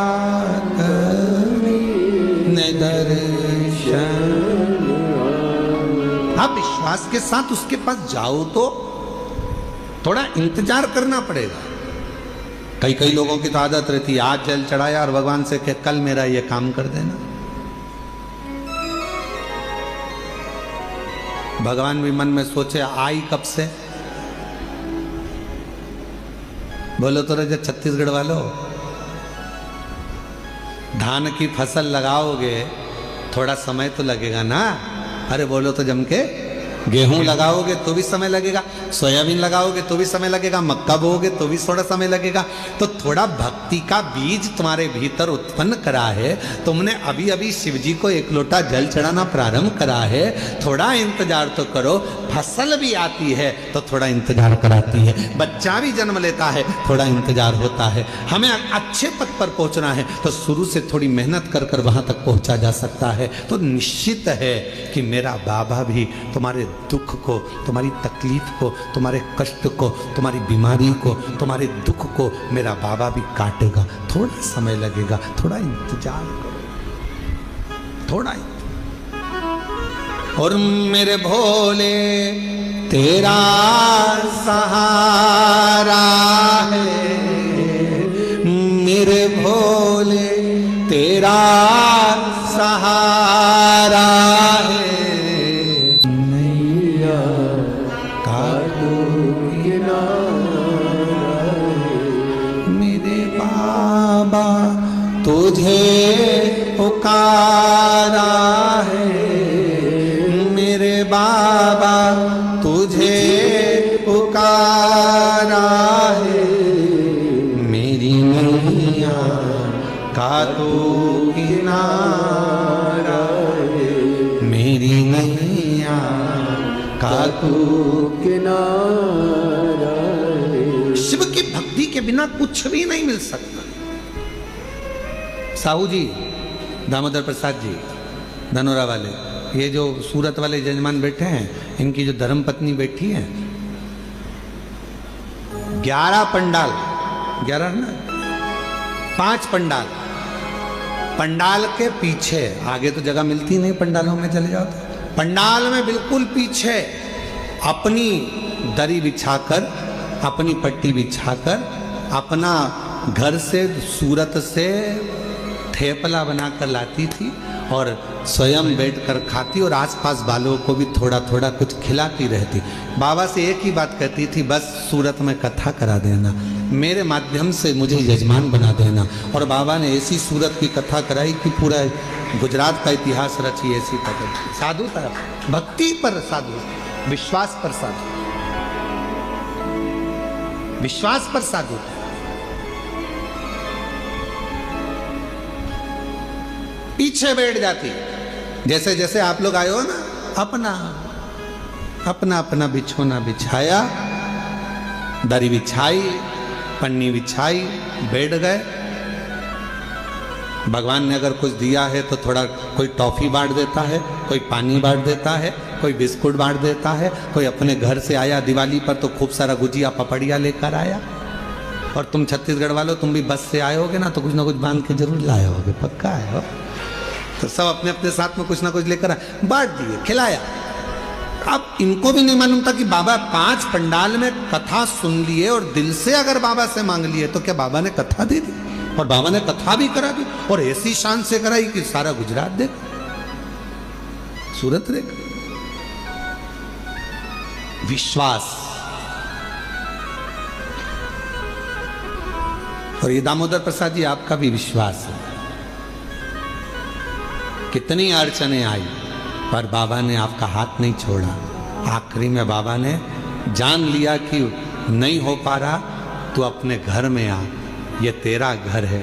करी दर्शन। आप विश्वास के साथ उसके पास जाओ तो थोड़ा इंतजार करना पड़ेगा। कई लोगों की तो आदत रहती है आज जल चढ़ाया और भगवान से कह कल मेरा ये काम कर देना। भगवान भी मन में सोचे आई कब से। बोलो तो राजा छत्तीसगढ़ वालों, धान की फसल लगाओगे थोड़ा समय तो लगेगा ना। अरे बोलो तो जम के, गेहूं लगाओगे तो भी समय लगेगा, सोयाबीन लगाओगे तो भी समय लगेगा, मक्का बोओगे तो भी थोड़ा समय लगेगा। तो थोड़ा भक्ति का बीज तुम्हारे भीतर उत्पन्न करा है, तुमने अभी अभी शिव जी को 1 लोटा जल चढ़ाना प्रारंभ करा है, थोड़ा इंतजार तो करो। फसल भी आती है तो थोड़ा इंतजार कराती है, बच्चा भी जन्म लेता है थोड़ा इंतजार होता है। हमें अच्छे पद पर पहुंचना है तो शुरू से थोड़ी मेहनत कर कर वहां तक पहुंचा जा सकता है। तो निश्चित है कि मेरा बाबा भी तुम्हारे दुख को, तुम्हारी तकलीफ को, तुम्हारे कष्ट को, तुम्हारी बीमारी को, तुम्हारे दुख को मेरा बाबा भी काटेगा। थोड़ा समय लगेगा, थोड़ा इंतजार करो, थोड़ा। और मेरे भोले तेरा सहारा है, मेरे भोले तेरा सहारा है, तुझे पुकारा है मेरे बाबा, तुझे पुकारा है, मेरी नैया का तू किनारा है, मेरी नैया का तू किनारा है। शिव की भक्ति के बिना कुछ भी नहीं मिल सकता। साहू जी, दामोदर प्रसाद जी, धनोरा वाले, ये जो सूरत वाले जजमान बैठे हैं, इनकी जो धर्मपत्नी बैठी है, 11 पंडाल, 11 ना 5 पंडाल, पंडाल के पीछे, आगे तो जगह मिलती नहीं पंडालों में चले जाओ तो, पंडाल में बिल्कुल पीछे अपनी दरी बिछाकर, अपनी पट्टी बिछाकर, अपना घर से सूरत से थेपला बनाकर लाती थी और स्वयं बैठकर खाती और आसपास वालों को भी थोड़ा थोड़ा कुछ खिलाती रहती। बाबा से एक ही बात कहती थी, बस सूरत में कथा करा देना, मेरे माध्यम से मुझे यजमान बना देना। और बाबा ने ऐसी सूरत की कथा कराई कि पूरा गुजरात का इतिहास रची। ऐसी कथा, साधु था, भक्ति पर साधु, विश्वास पर साधु, विश्वास पर साधु। पीछे बैठ जाती, जैसे जैसे आप लोग आए हो ना, अपना अपना अपना बिछोना बिछाया, दरी बिछाई, पन्नी बिछाई, बैठ गए। भगवान ने अगर कुछ दिया है तो थोड़ा, कोई टॉफी बांट देता है, कोई पानी बांट देता है, कोई बिस्कुट बांट देता है, कोई अपने घर से आया दिवाली पर तो खूब सारा गुजिया पपड़िया लेकर आया। और तुम छत्तीसगढ़ वालों, तुम भी बस से आए होगे ना, तो कुछ ना कुछ बांध के जरूर लाए होगे, पक्का आए हो। तो सब अपने अपने साथ में कुछ ना कुछ लेकर आए, बांट दिए, खिलाया। अब इनको भी नहीं मालूम था कि बाबा 5 पंडाल में कथा सुन लिए और दिल से अगर बाबा से मांग लिए तो क्या बाबा ने कथा दे दी। और बाबा ने कथा भी करा दी और ऐसी शान से कराई कि सारा गुजरात देख, सूरत देख। विश्वास। और ये दामोदर प्रसाद जी आपका भी विश्वास है। कितनी अड़चने आई पर बाबा ने आपका हाथ नहीं छोड़ा। आखिरी में बाबा ने जान लिया कि नहीं हो पा रहा, तो अपने घर में आ, ये तेरा घर है,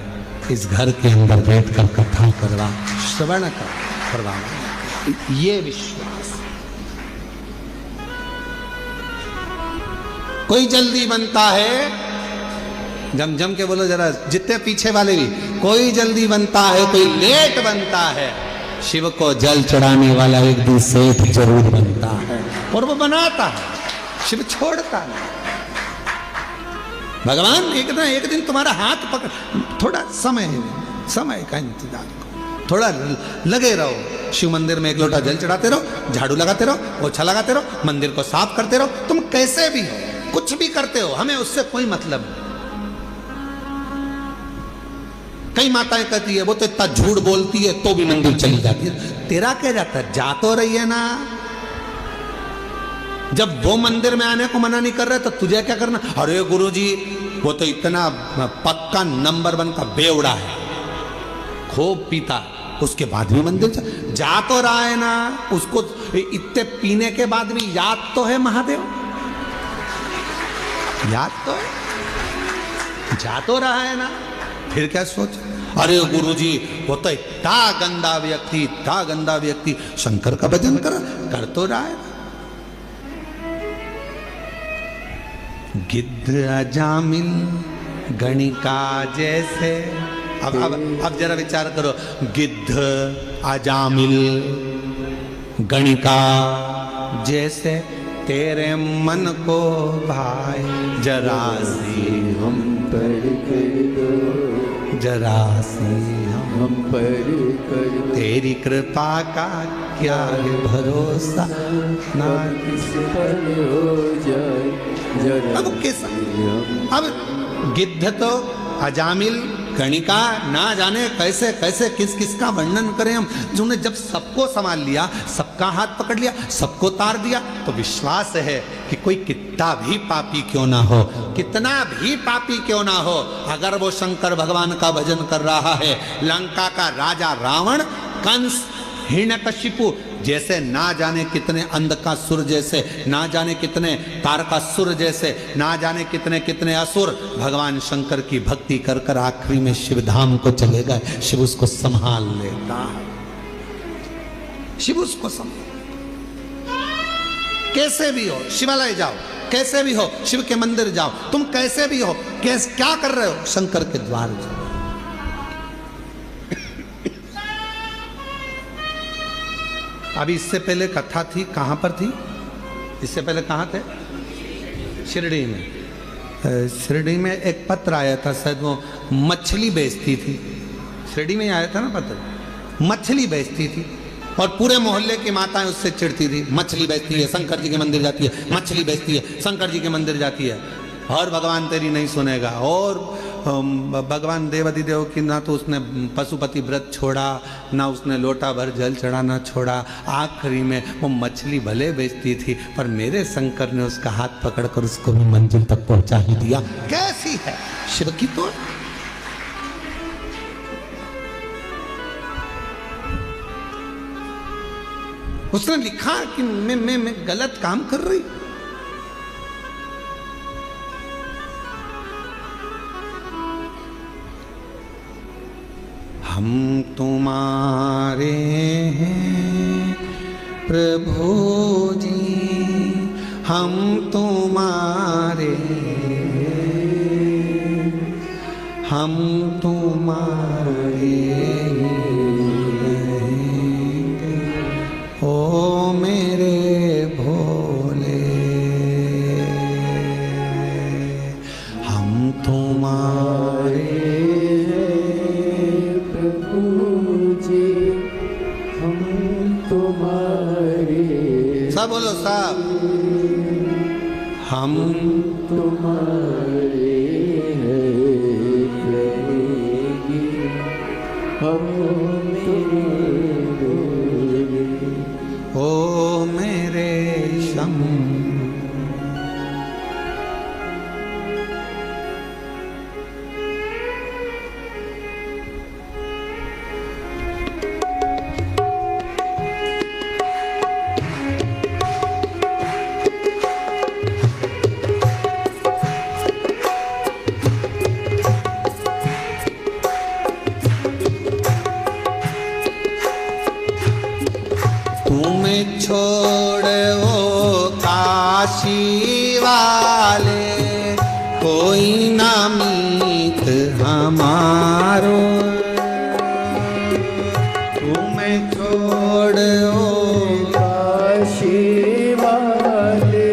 इस घर के अंदर बैठकर कथा करवा, श्रवण करवा। ये विश्वास। कोई जल्दी बनता है, जम जम के बोलो जरा, जितने पीछे वाले भी, कोई जल्दी बनता है, कोई लेट बनता है। शिव को जल चढ़ाने वाला एक दिन सेठ जरूर बनता है, और वो बनाता है, शिव छोड़ता नहीं। भगवान एक दिन तुम्हारा हाथ पकड़, थोड़ा समय का इंतजार करो, थोड़ा लगे रहो। शिव मंदिर में 1 लोटा जल चढ़ाते रहो, झाड़ू लगाते रहो, पोछा लगाते रहो, मंदिर को साफ करते रहो। तुम कैसे भी हो, कुछ भी करते हो, हमें उससे कोई मतलब नहीं। कई माताएं कहती है वो तो इतना झूठ बोलती है तो भी मंदिर चली जाती है। तेरा क्या जाता है, जा तो रही है ना। जब वो मंदिर में आने को मना नहीं कर रहे तो तुझे क्या करना। अरे गुरुजी वो तो इतना पक्का नंबर 1 का बेवड़ा है, खूब पीता, उसके बाद भी मंदिर जा तो रहा है ना। उसको इतने पीने के बाद भी याद तो है महादेव, याद तो है, जा तो रहा है ना। फिर क्या सोच, अरे गुरुजी वो तो इतना गंदा व्यक्ति शंकर का भजन कर तो रहा है। गिद्ध अजामिल गणिका जैसे। अब जरा विचार करो, गिद्ध अजामिल गणिका जैसे तेरे मन को भाई, जरा सी हम पर कर दो, जरा सी हम पर कर दो। तेरी कृपा का क्या है भरोसा, ना किस पर हो जाए जरा। अब कैसा, अब गिद्ध तो अजामिल गणिका, ना जाने कैसे कैसे किस किस का वर्णन करें हम, जिन्होंने जब सबको संभाल लिया, सबका हाथ पकड़ लिया, सबको तार दिया, तो विश्वास है कि कोई कितना भी पापी क्यों ना हो, कितना भी पापी क्यों ना हो, अगर वो शंकर भगवान का भजन कर रहा है। लंका का राजा रावण, कंस, हिरण्यकशिपु जैसे ना जाने कितने अंधकासुर जैसे, ना जाने कितने तारकासुर जैसे, ना जाने कितने कितने असुर भगवान शंकर की भक्ति कर कर आखिरी में शिव धाम को चले गए। शिव उसको संभाल लेता है, शिव उसको संभाल। कैसे भी हो शिवालय जाओ, कैसे भी हो शिव के मंदिर जाओ, तुम कैसे भी हो, क्या कर रहे हो, शंकर के द्वार जाओ। अभी इससे पहले कथा थी, कहाँ पर थी, इससे पहले कहाँ थे, शिरडी में। शिरडी में एक पत्र आया था, शायद वो मछली बेचती थी, शिरडी में ही आया था ना पत्र, मछली बेचती थी और पूरे मोहल्ले की माताएं उससे चिढ़ती थी, मछली बेचती है, शंकर जी के मंदिर जाती है, मछली बेचती है, शंकर जी के मंदिर जाती है, और भगवान तेरी नहीं सुनेगा। और भगवान देवादिदेव की ना तो उसने पशुपति व्रत छोड़ा, ना उसने लोटा भर जल चढ़ाना छोड़ा। आखिरी में वो मछली भले बेचती थी पर मेरे शंकर ने उसका हाथ पकड़कर उसको भी मंजिल तक पहुंचा ही दिया। कैसी है शिव की तो। उसने लिखा कि मैं गलत काम कर रही। हम तुम्हारे हैं प्रभु जी, हम तुम्हारे, हम तुम्हारे ओ मेरे भोले, हम तुम्हारे प्रभु जी, हम तुम्हारे। सब बोलो सब। हम तुम्हारे हम ओ मेरे शम। छोड़ो काशी वाले, कोई ना मीत हमारो। तुम्हें छोड़ो काशी वाले,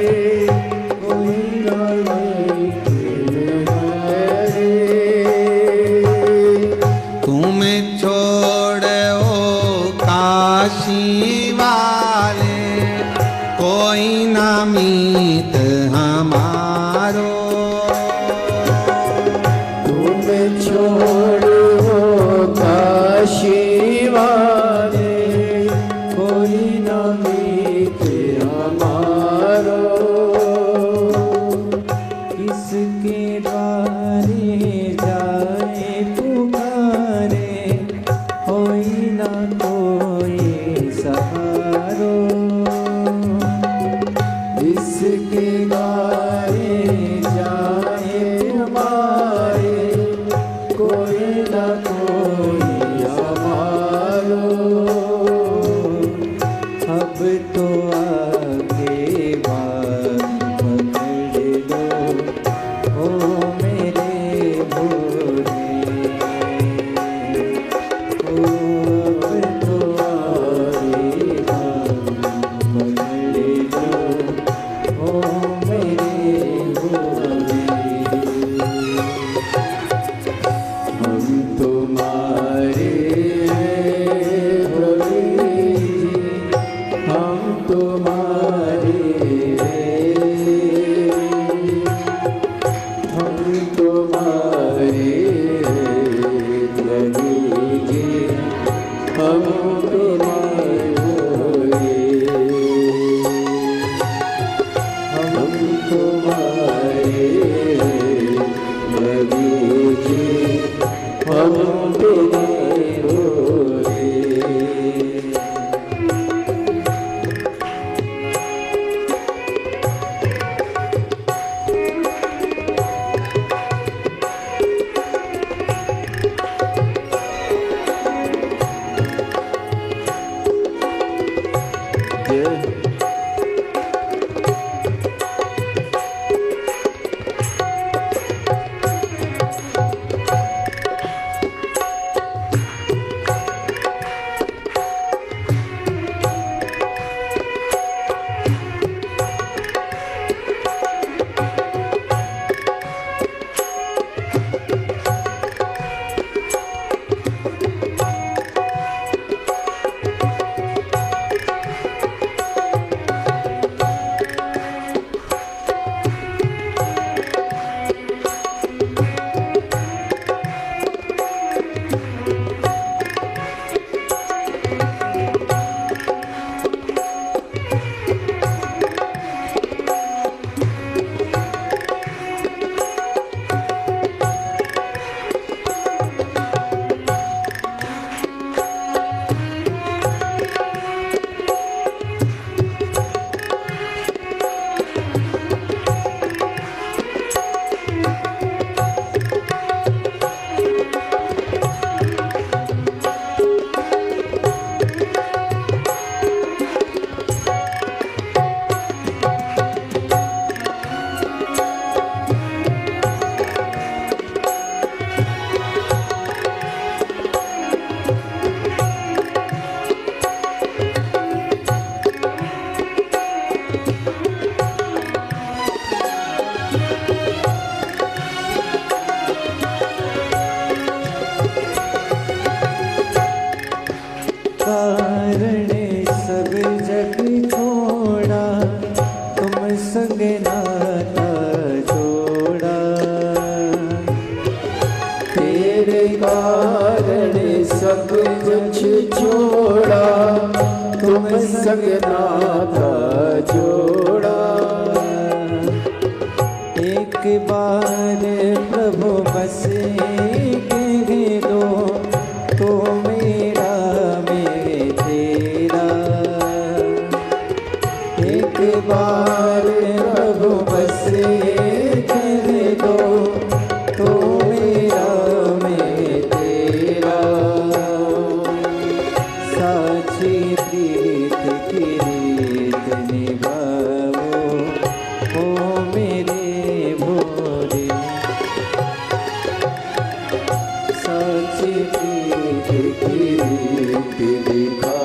कोई ना मीत हमारे। तुम्हें छोड़ो काशी कोई ना मीत हमारो। तुम छोड़ो काशी वाले, कोई ना मीत हमारो। किसके द्वारे जाए पुकारे, कोई ना कोई सहारो। इसके द्वारे जाए हमारे, कोई ना कोई हमारो। अब तो आगे बात पकड़ लो, ओ मेरे भोले। ओ अब तो आगे बात पकड़ लो, ओ मेरे भोले। हम तुम्हारे हैं भोले जी, हम तुम्हारे हैं, हम तुम्हारे भोले जी, हम तुम्हारे भोले। हम तुम्हारे प्रभु जी, हम तुम्हारे भोले। नाता जोड़ा। एक बार प्रभु बस कह दो तो मेरा मैं तेरा। एक बार प्रभु बस कह दो तो मेरा मैं तेरा। साची प्रीत की रीत निभाओ ओ मेरे भोरे। साची प्रीत की रीत दिखा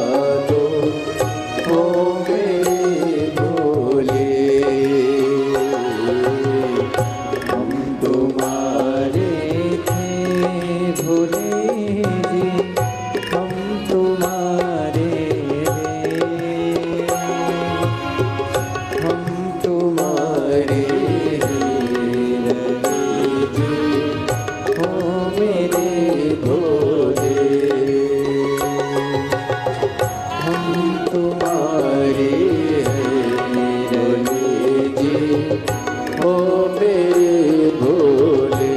दो ओ मेरे भोले। हम तुम्हारे थे भोले जी, हम तुम्हारे रे। हम तुम्हारे रे जी, ओ मेरे भोले। हम तुम्हारे रे जी, ओ मेरे भोले।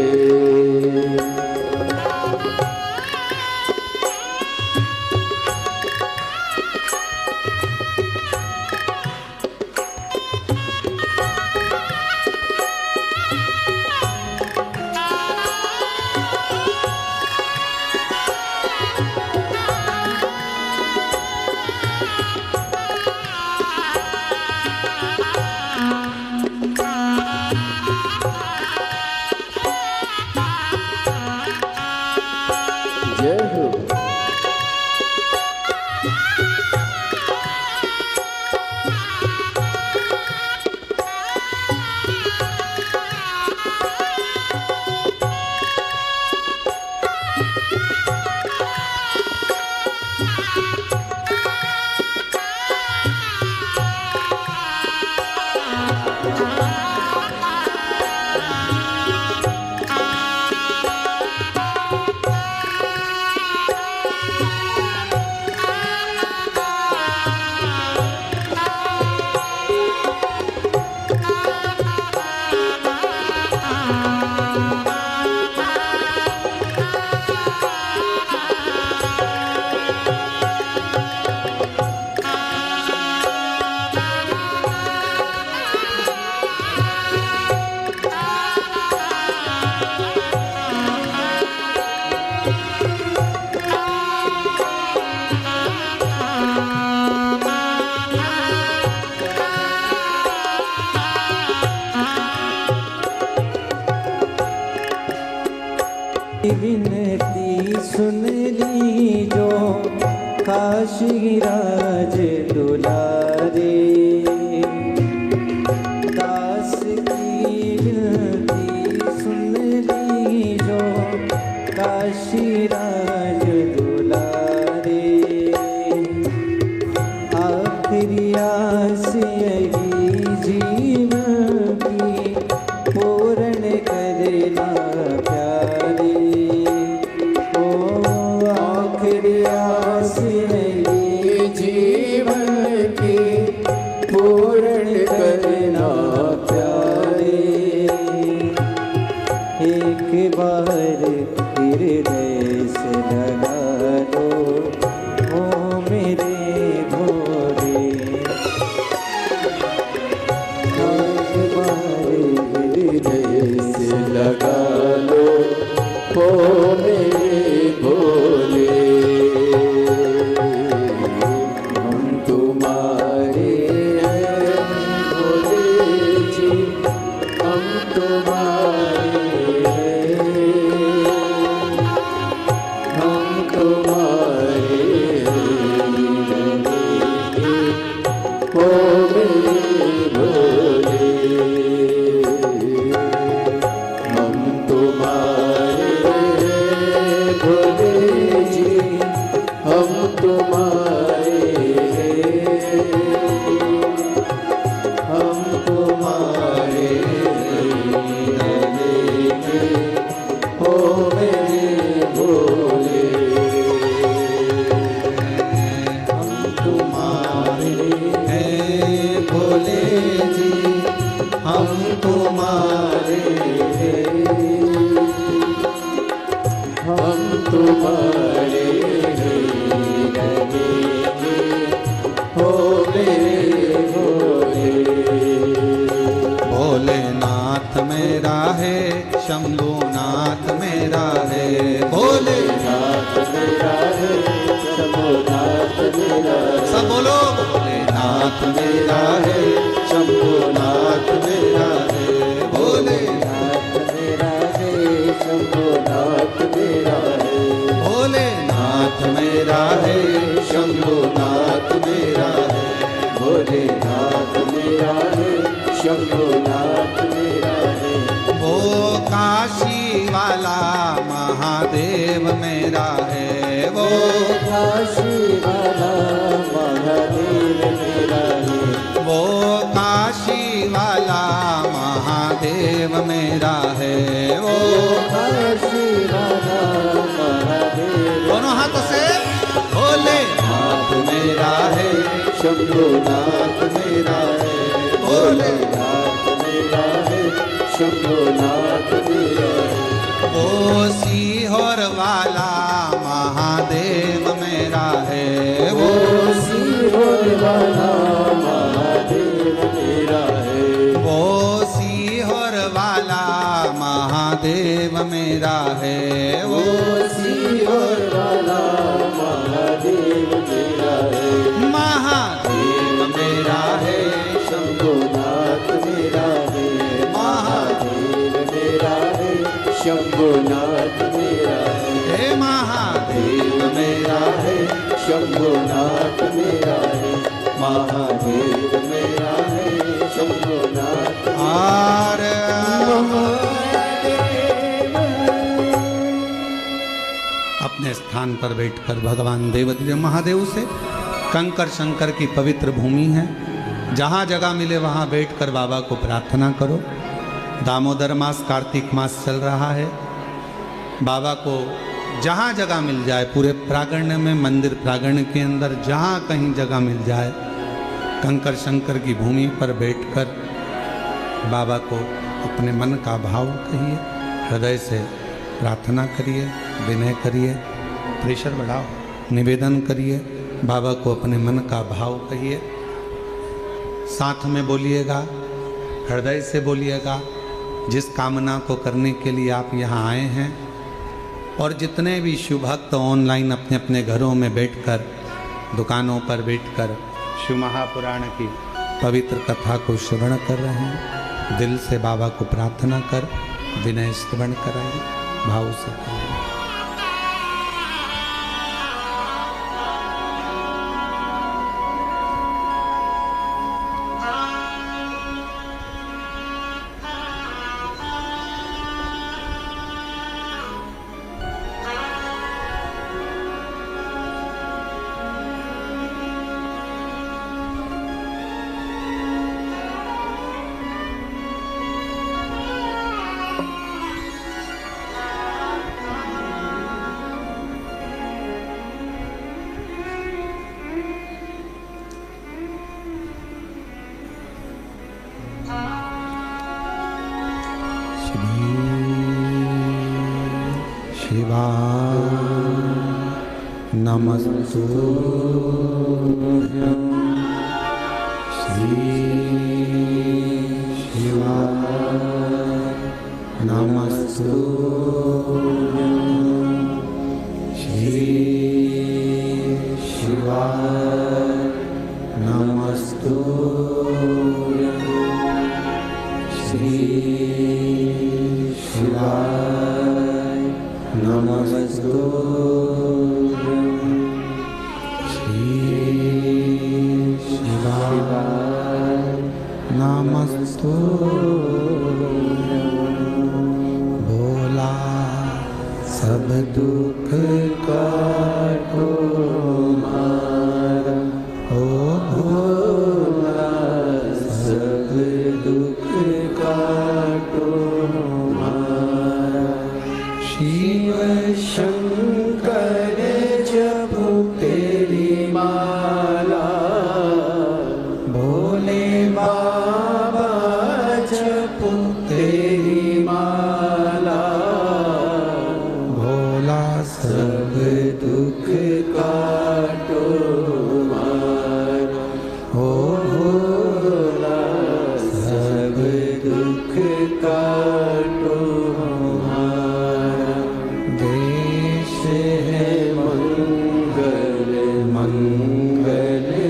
जय हो। विनती सुन ली जो काशी राज दुलारे। दास की विनती सुन ली जो काशी राज दुलारे। आखिरी आस यही जीवन की पूर्ण करना प्यारे। ओ आखिरी आस यही जीवन की पूर्ण करना प्यारे। एक बार हृदय से लगा दो ओ मेरे भोले। एक बार हृदय से लगा लो ओ मेरे भोले। हम तुम्हारे हैं भोले जी, हम तुम्हारे हैं। हम तुम्हारे ओ मेरे भोले। हम तुम्हारे भोले जी, हम तुम्हारे हम तुम्हारे ओ मेरे भोले। हम तुम्हारे मेरा है, शंभुनाथ मेरा है, भोले मेरा है, शंभुनाथ मेरा है, भोलेनाथ मेरा है, शंभुनाथ मेरा है, भोलेनाथ मेरा है, शंभुनाथ मेरा है, वो काशी वाला महादेव मेरा है, वो काशी वाला महादेव मेरा है, वो काशी वाला महादेव मेरा है, वो काशी वाला महादेव दोनों हाथों से भोलेनाथ मेरा है, शंभुनाथ मेरा है, भोलेनाथ मेरा है, शंभुनाथ मेरा है, वो सीहोर वाला महादेव मेरा है, वो सीहोर वाला महादेव मेरा है, वो सीहोर वाला महादेव मेरा है, वो सीहोर वाला महादेव मेरा है, महादेव मेरा है, शंभुनाथ मेरा है, महादेव मेरा है, शंभुनाथ मेरा है, हे महादेव मेरा है, शंभुनाथ मेरा है, महादेव मेरा है, शंभुनाथ और अपने स्थान पर बैठकर भगवान देवदेव महादेव से, कंकर शंकर की पवित्र भूमि है, जहाँ जगह मिले वहाँ बैठकर बाबा को प्रार्थना करो। दामोदर मास, कार्तिक मास चल रहा है, बाबा को जहाँ जगह मिल जाए, पूरे प्रांगण में, मंदिर प्रांगण के अंदर जहाँ कहीं जगह मिल जाए, कंकर शंकर की भूमि पर बैठकर बाबा को अपने मन का भाव कहिए, हृदय से प्रार्थना करिए, विनय करिए, प्रेशर बढ़ाओ, निवेदन करिए, बाबा को अपने मन का भाव कहिए, साथ में बोलिएगा, हृदय से बोलिएगा, जिस कामना को करने के लिए आप यहाँ आए हैं। और जितने भी शिव भक्त ऑनलाइन अपने अपने घरों में बैठकर, दुकानों पर बैठकर शिव महापुराण की पवित्र कथा को श्रवण कर रहे हैं, दिल से बाबा को प्रार्थना कर विनय श्रवण कराइए, भाव से कराइए। शिवा नमस्तुभ्यं, श्री शिवा नमस्तुभ्यं, श्री शिवा नमस्तुभ्यं, श्री शिवा नमस्तुभ्यं, श्री शिवाय नमस्तुभ्यं। भोला सब दुख काटो मारा, ओ भोला सब दुख काटो मारा। शिव शंकर जपो तेरी माला, भोले बाबा जपो तेरी माला। भोला सब दुख काटो मारा, ओ भोला सब दुख काटो मारा। देश है मंगल मंगलकारी,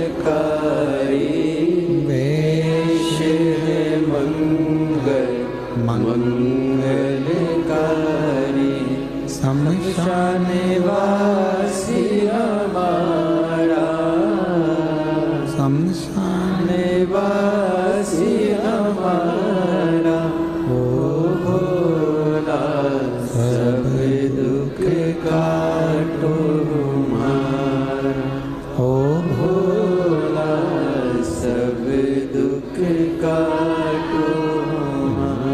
निवासी हमारा, ओ भोला सब दुख काटो हमारा, ओ भोला सब दुख काटो हमारा।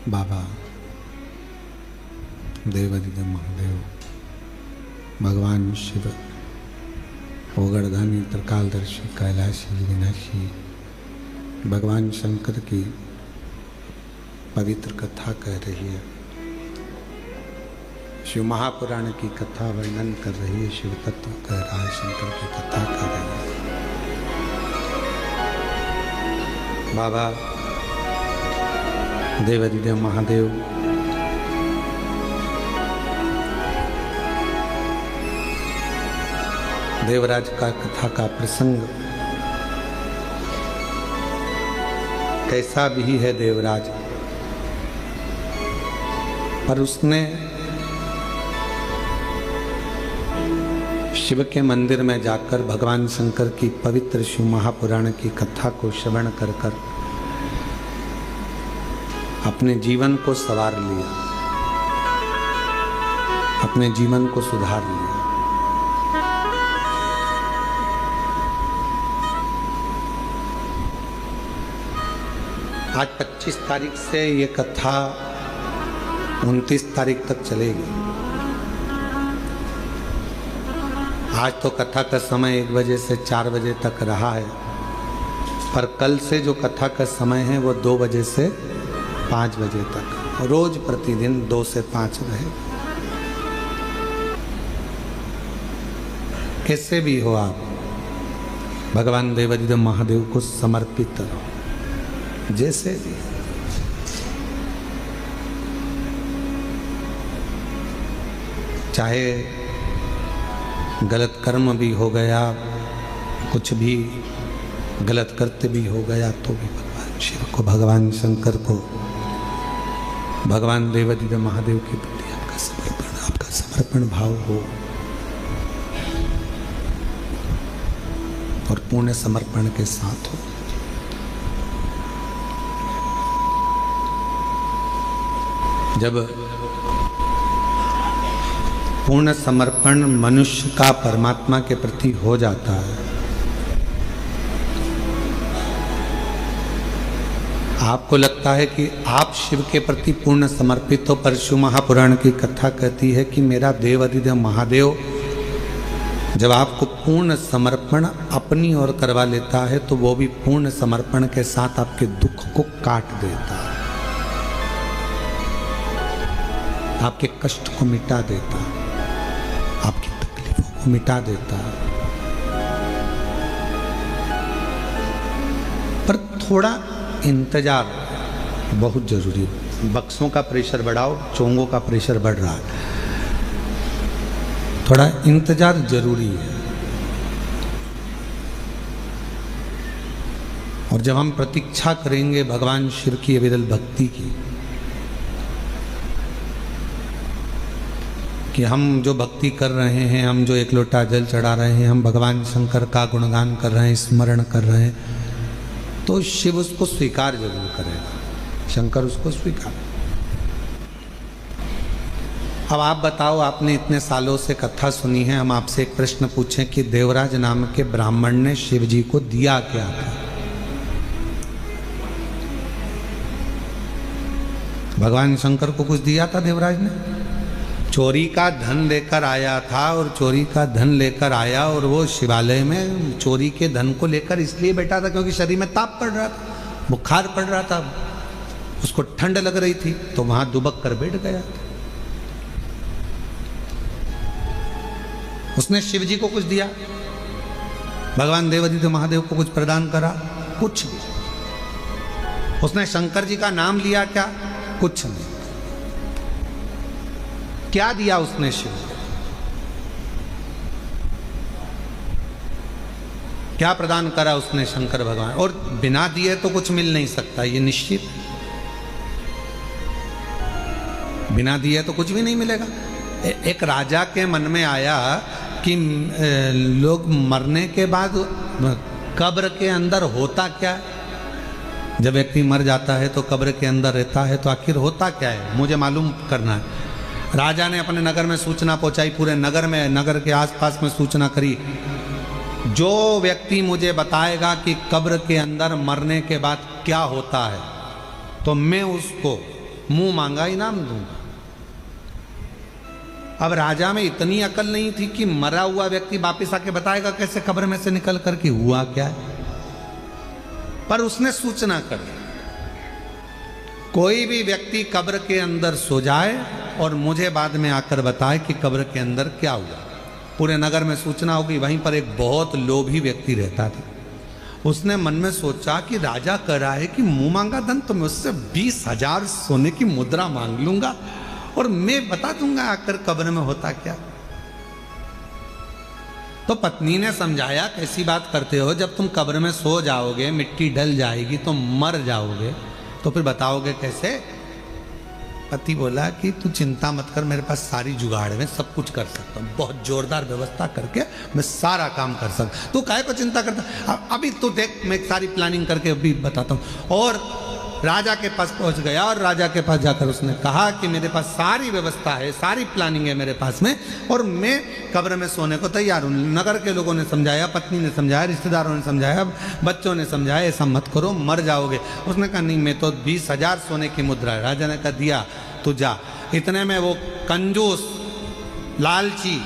बाबा देवादिदेव महादेव, भगवान शिव, ओगड़दानी, त्रिकालदर्शी, कैलाशी, विनाशी, भगवान शंकर की पवित्र कथा कह रही है। शिव महापुराण की कथा वर्णन कर रही है, शिव तत्व कह रहा है, शंकर की कथा कह रही है। बाबा देवादिदेव महादेव देवराज का कथा का प्रसंग कैसा भी है देवराज, पर उसने शिव के मंदिर में जाकर भगवान शंकर की पवित्र शिव महापुराण की कथा को श्रवण कर कर अपने जीवन को संवार लिया, अपने जीवन को सुधार लिया। आज 25 तारीख से ये कथा 29 तारीख तक चलेगी। आज तो कथा का समय 1 बजे से 4 बजे तक रहा है, पर कल से जो कथा का समय है वो 2 बजे से 5 बजे तक, रोज प्रतिदिन 2 से 5 रहे। कैसे भी हो आप भगवान देवादिदेव महादेव को समर्पित रहो, जैसे भी। चाहे गलत कर्म भी हो गया, कुछ भी गलत करते भी हो गया, तो भी भगवान शिव को, भगवान शंकर को, भगवान देवादिदेव महादेव के प्रति आपका समर्पण भाव हो और पूर्ण समर्पण के साथ हो। जब पूर्ण समर्पण मनुष्य का परमात्मा के प्रति हो जाता है, आपको लगता है कि आप शिव के प्रति पूर्ण समर्पित हो, पर शिव महापुराण की कथा कहती है कि मेरा देवादिदेव महादेव जब आपको पूर्ण समर्पण अपनी ओर करवा लेता है तो वो भी पूर्ण समर्पण के साथ आपके दुख को काट देता है, आपके कष्ट को मिटा देता है, आपकी तकलीफों को मिटा देता है। पर थोड़ा इंतजार बहुत जरूरी है। बक्सों का प्रेशर बढ़ाओ, चोंगों का प्रेशर बढ़ रहा है, थोड़ा इंतजार जरूरी है। और जब हम प्रतीक्षा करेंगे भगवान शिव की अविरल भक्ति की, कि हम जो भक्ति कर रहे हैं, हम जो 1 लोटा जल चढ़ा रहे हैं, हम भगवान शंकर का गुणगान कर रहे हैं, स्मरण कर रहे हैं, तो शिव उसको स्वीकार जरूर करेगा, शंकर उसको स्वीकार। अब आप बताओ, आपने इतने सालों से कथा सुनी है, हम आपसे एक प्रश्न पूछें कि देवराज नाम के ब्राह्मण ने शिव जी को दिया क्या था? भगवान शंकर को कुछ दिया था देवराज ने? चोरी का धन लेकर आया था, और चोरी का धन लेकर आया और वो शिवालय में चोरी के धन को लेकर इसलिए बैठा था क्योंकि शरीर में ताप पड़ रहा था, बुखार पड़ रहा था, उसको ठंड लग रही थी, तो वहां दुबक कर बैठ गया। उसने शिव जी को कुछ दिया, भगवान देवादिदेव महादेव को कुछ प्रदान करा? कुछ नहीं। उसने शंकर जी का नाम लिया क्या? कुछ नहीं। क्या दिया उसने शिव? क्या प्रदान करा उसने शंकर भगवान, और बिना दिए तो कुछ मिल नहीं सकता, ये निश्चित। बिना दिए तो कुछ भी नहीं मिलेगा। एक राजा के मन में आया कि लोग मरने के बाद कब्र के अंदर होता क्या है। जब व्यक्ति मर जाता है तो कब्र के अंदर रहता है, तो आखिर होता क्या है, मुझे मालूम करना है। राजा ने अपने नगर में सूचना पहुंचाई, पूरे नगर में, नगर के आसपास में सूचना करी, जो व्यक्ति मुझे बताएगा कि कब्र के अंदर मरने के बाद क्या होता है तो मैं उसको मुंह मांगा इनाम दूंगा। अब राजा में इतनी अकल नहीं थी कि मरा हुआ व्यक्ति वापिस आके बताएगा कैसे कब्र में से निकल करके हुआ क्या है, पर उसने सूचना कर दी, कोई भी व्यक्ति कब्र के अंदर सो जाए और मुझे बाद में आकर बताए कि कब्र के अंदर क्या हुआ। पूरे नगर में सूचना होगी। वहीं पर एक बहुत लोभी व्यक्ति रहता था। उसने मन में सोचा कि राजा कह रहा है कि मुंह मांगा धन, तो मैं उससे 20,000 सोने की मुद्रा मांग लूंगा और मैं बता दूंगा आकर कब्र में होता क्या। तो पत्नी ने समझाया, कैसी बात करते हो, जब तुम कब्र में सो जाओगे, मिट्टी डल जाएगी, तो मर जाओगे, तो फिर बताओगे कैसे। पति बोला कि तू चिंता मत कर, मेरे पास सारी जुगाड़ है, सब कुछ कर सकता हूँ, बहुत जोरदार व्यवस्था करके मैं सारा काम कर सकता। तू काहे को चिंता करता, अभी तू देख, मैं सारी प्लानिंग करके अभी बताता हूँ। और राजा के पास पहुंच गया और राजा के पास जाकर उसने कहा कि मेरे पास सारी व्यवस्था है, सारी प्लानिंग है मेरे पास में, और मैं कब्र में सोने को तैयार हूँ। नगर के लोगों ने समझाया, पत्नी ने समझाया, रिश्तेदारों ने समझाया, बच्चों ने समझाया, ऐसा मत करो, मर जाओगे। उसने कहा नहीं, मैं तो 20,000 सोने की मुद्रा है। राजा ने कहा दिया, तू जा। इतने में वो कंजूस लालची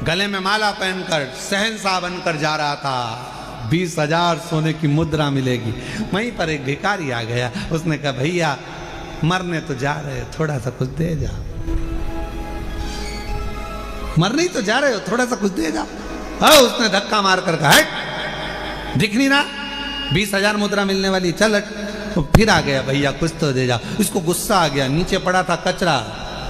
गले में माला पहनकर शहंशाह बनकर जा रहा था। 20,000 सोने की मुद्रा मिलेगी। वहीं पर एक भिखारी आ गया, उसने कहा भैया मरने तो जा रहे हो, थोड़ा सा कुछ दे जा। मरने ही तो जा रहे हो, थोड़ा सा कुछ दे जा। हाँ, उसने धक्का मार कर कहा, हट, दिख नहीं रहा 20,000 मुद्रा मिलने वाली, चल हट। तो फिर आ गया, भैया कुछ तो दे जा। इसको गुस्सा आ गया, नीचे पड़ा था कचरा,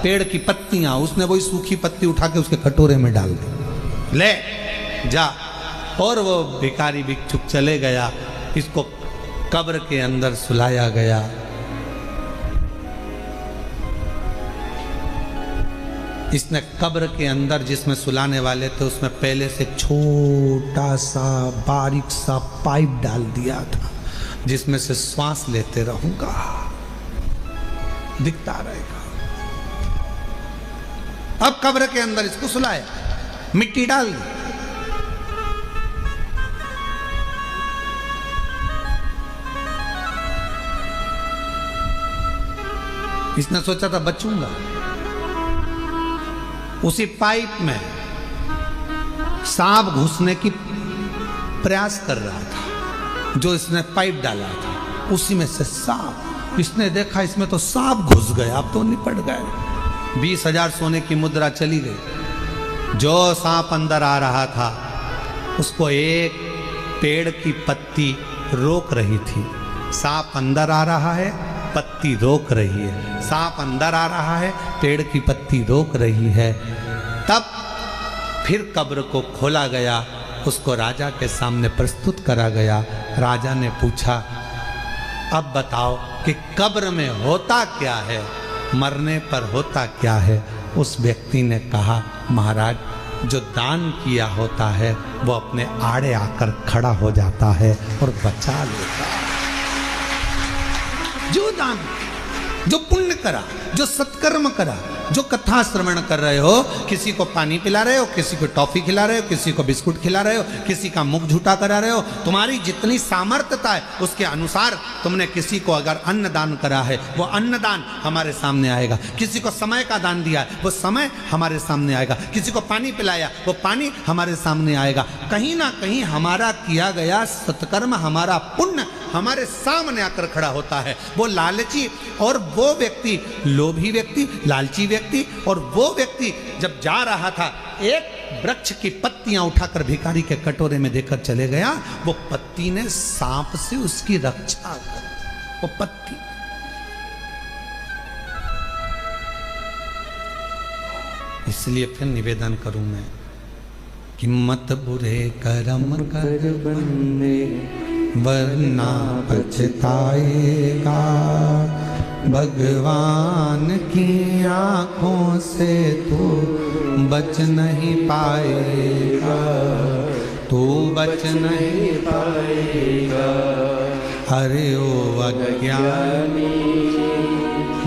पेड़ की पत्तियां, उसने वही सूखी पत्ती उठा के उसके कटोरे में डाल दी, ले जा। और वो भिखारी भिक्षुक चले गया। इसको कब्र के अंदर सुलाया गया। इसने कब्र के अंदर जिसमें सुलाने वाले थे उसमें पहले से छोटा सा बारीक सा पाइप डाल दिया था, जिसमें से श्वास लेते रहूंगा, दिखता रहेगा। अब कब्र के अंदर इसको सुलाया, मिट्टी डाल दी। इसने सोचा था बचूंगा। उसी पाइप में सांप घुसने की प्रयास कर रहा था, जो इसने पाइप डाला था उसी में से सांप। इसने देखा इसमें तो सांप घुस गया, अब तो निपट गए। 20,000 सोने की मुद्रा चली गई। जो सांप अंदर आ रहा था उसको एक पेड़ की पत्ती रोक रही थी। सांप अंदर आ रहा है, पत्ती रोक रही है। सांप अंदर आ रहा है, पेड़ की पत्ती रोक रही है। तब फिर कब्र को खोला गया, उसको राजा के सामने प्रस्तुत करा गया। राजा ने पूछा, अब बताओ कि कब्र में होता क्या है, मरने पर होता क्या है। उस व्यक्ति ने कहा, महाराज, जो दान किया होता है वो अपने आड़े आकर खड़ा हो जाता है और बचा लेता है। जो दान, जो पुण्य करा, जो सत्कर्म करा, जो कथा श्रवण कर रहे हो, किसी को पानी पिला रहे हो, किसी को टॉफी खिला रहे हो, किसी को बिस्कुट खिला रहे हो, किसी का मुख झूठा करा रहे हो, तुम्हारी जितनी सामर्थ्यता है उसके अनुसार तुमने किसी को अगर अन्न दान करा है वो अन्न दान हमारे सामने आएगा। किसी को समय का दान दिया है वो समय हमारे सामने आएगा। किसी को पानी पिलाया वो पानी हमारे सामने आएगा। कहीं ना कहीं हमारा किया गया सत्कर्म, हमारा पुण्य हमारे सामने आकर खड़ा होता है। वो लालची और वो व्यक्ति, लोभी व्यक्ति, लालची व्यक्ति और वो व्यक्ति जब जा रहा था, एक वृक्ष की पत्तियां उठाकर भिखारी के कटोरे में देकर चले गया। वो पत्ती ने सांप से उसकी रक्षा कर, वो पत्ती। इसलिए फिर निवेदन करूं मैं हिम्मत बुरे कर्म कर बंदे वरना पछताएगा। भगवान की आँखों से तू बच नहीं पाएगा, तू बच नहीं पाएगा। अरे ओ अज्ञानी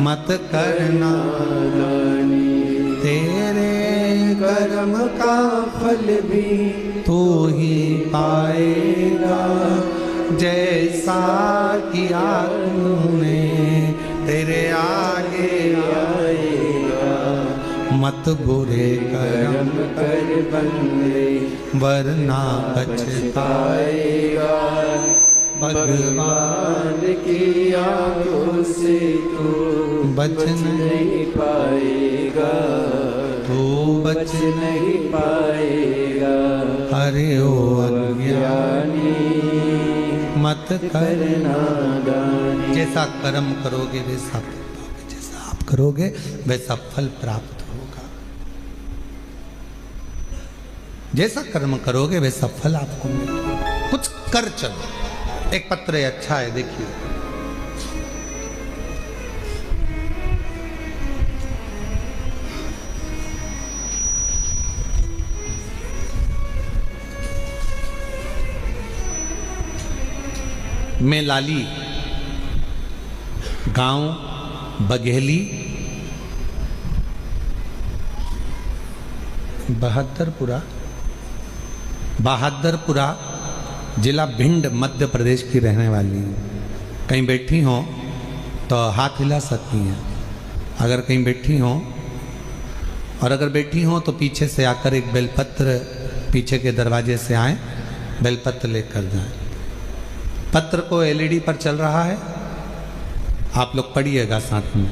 मत करना तेरे कर्म का फल भी तू ही पाएगा। जैसा किया तूने तेरे आगे आएगा। मत बुरे कर्म कर बंदे वरना पछताएगा। भगवान की आँखों से तू बच नहीं पाएगा, तू बच नहीं पाएगा। अरे ओ अज्ञानी मत करना नादानी। जैसा कर्म करोगे वैसा फल पाओगे, जैसा आप करोगे वैसा फल प्राप्त होगा। जैसा कर्म करोगे वैसा फल आपको मिलेगा। कुछ कर चलो। एक पत्र है, अच्छा है, देखिए। मैं लाली, गांव बघेली, बहादुरपुरा जिला भिंड मध्य प्रदेश की रहने वाली हूँ। कहीं बैठी हो तो हाथ हिला सकती हैं अगर कहीं बैठी हो, और अगर बैठी हो तो पीछे से आकर एक बेलपत्र पीछे के दरवाजे से आए, बेलपत्र लेकर जाएं। पत्र को एलईडी पर चल रहा है, आप लोग पढ़िएगा साथ में।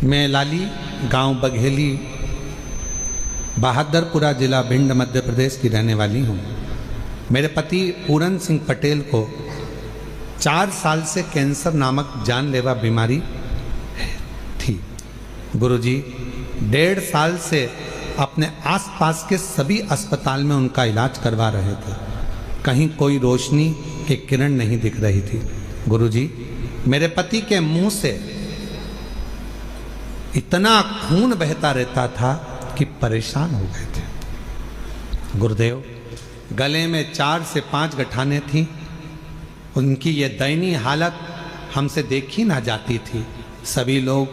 मैं लाली, गांव बघेली, बहादुरपुरा जिला भिंड मध्य प्रदेश की रहने वाली हूँ। मेरे पति पूरन सिंह पटेल को 4 साल से कैंसर नामक जानलेवा बीमारी थी। गुरुजी 1.5 साल से अपने आसपास के सभी अस्पताल में उनका इलाज करवा रहे थे, कहीं कोई रोशनी की किरण नहीं दिख रही थी। गुरुजी मेरे पति के मुंह से इतना खून बहता रहता था कि परेशान हो गए थे। गुरुदेव गले में 4 से 5 गठानें थीं। उनकी ये दयनीय हालत हमसे देखी ना जाती थी। सभी लोग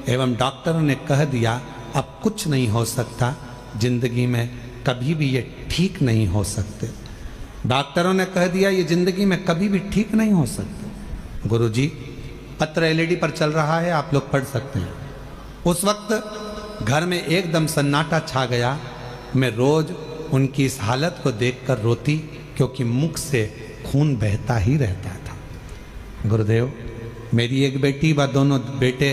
एवं डॉक्टरों ने कह दिया अब कुछ नहीं हो सकता, जिंदगी में कभी भी ये ठीक नहीं हो सकते। डॉक्टरों ने कह दिया ये जिंदगी में कभी भी ठीक नहीं हो सकते। गुरुजी पत्र एलईडी पर चल रहा है, आप लोग पढ़ सकते हैं। उस वक्त घर में एकदम सन्नाटा छा गया। मैं रोज उनकी इस हालत को देखकर रोती, क्योंकि मुख से खून बहता ही रहता था। गुरुदेव मेरी एक बेटी व दोनों बेटे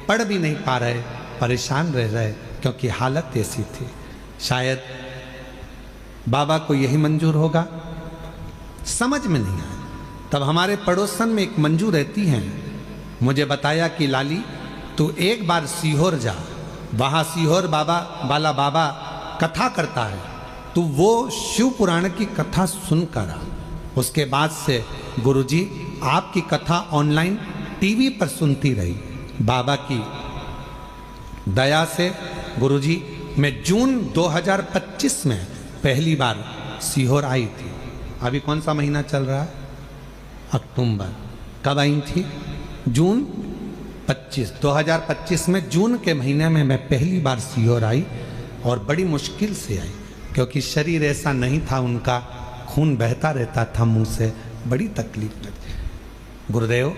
पढ़ भी नहीं पा रहे, परेशान रह रहे, क्योंकि हालत ऐसी थी। शायद बाबा को यही मंजूर होगा, समझ में नहीं आया। तब हमारे पड़ोसन में एक मंजू रहती हैं, मुझे बताया कि लाली तू एक बार सीहोर जा, वहाँ सीहोर बाबा वाला बाबा कथा करता है, तू वो शिव पुराण की कथा सुन कर आ। उसके बाद से गुरुजी आपकी कथा ऑनलाइन टीवी पर सुनती रही। बाबा की दया से गुरुजी मैं जून 2025 में पहली बार सीहोर आई थी। अभी कौन सा महीना चल रहा है? अक्टूबर। कब आई थी? जून 2025 में जून के महीने में मैं पहली बार सीहोर आई, और बड़ी मुश्किल से आई, क्योंकि शरीर ऐसा नहीं था, उनका खून बहता रहता था मुंह से, बड़ी तकलीफ लगती। गुरुदेव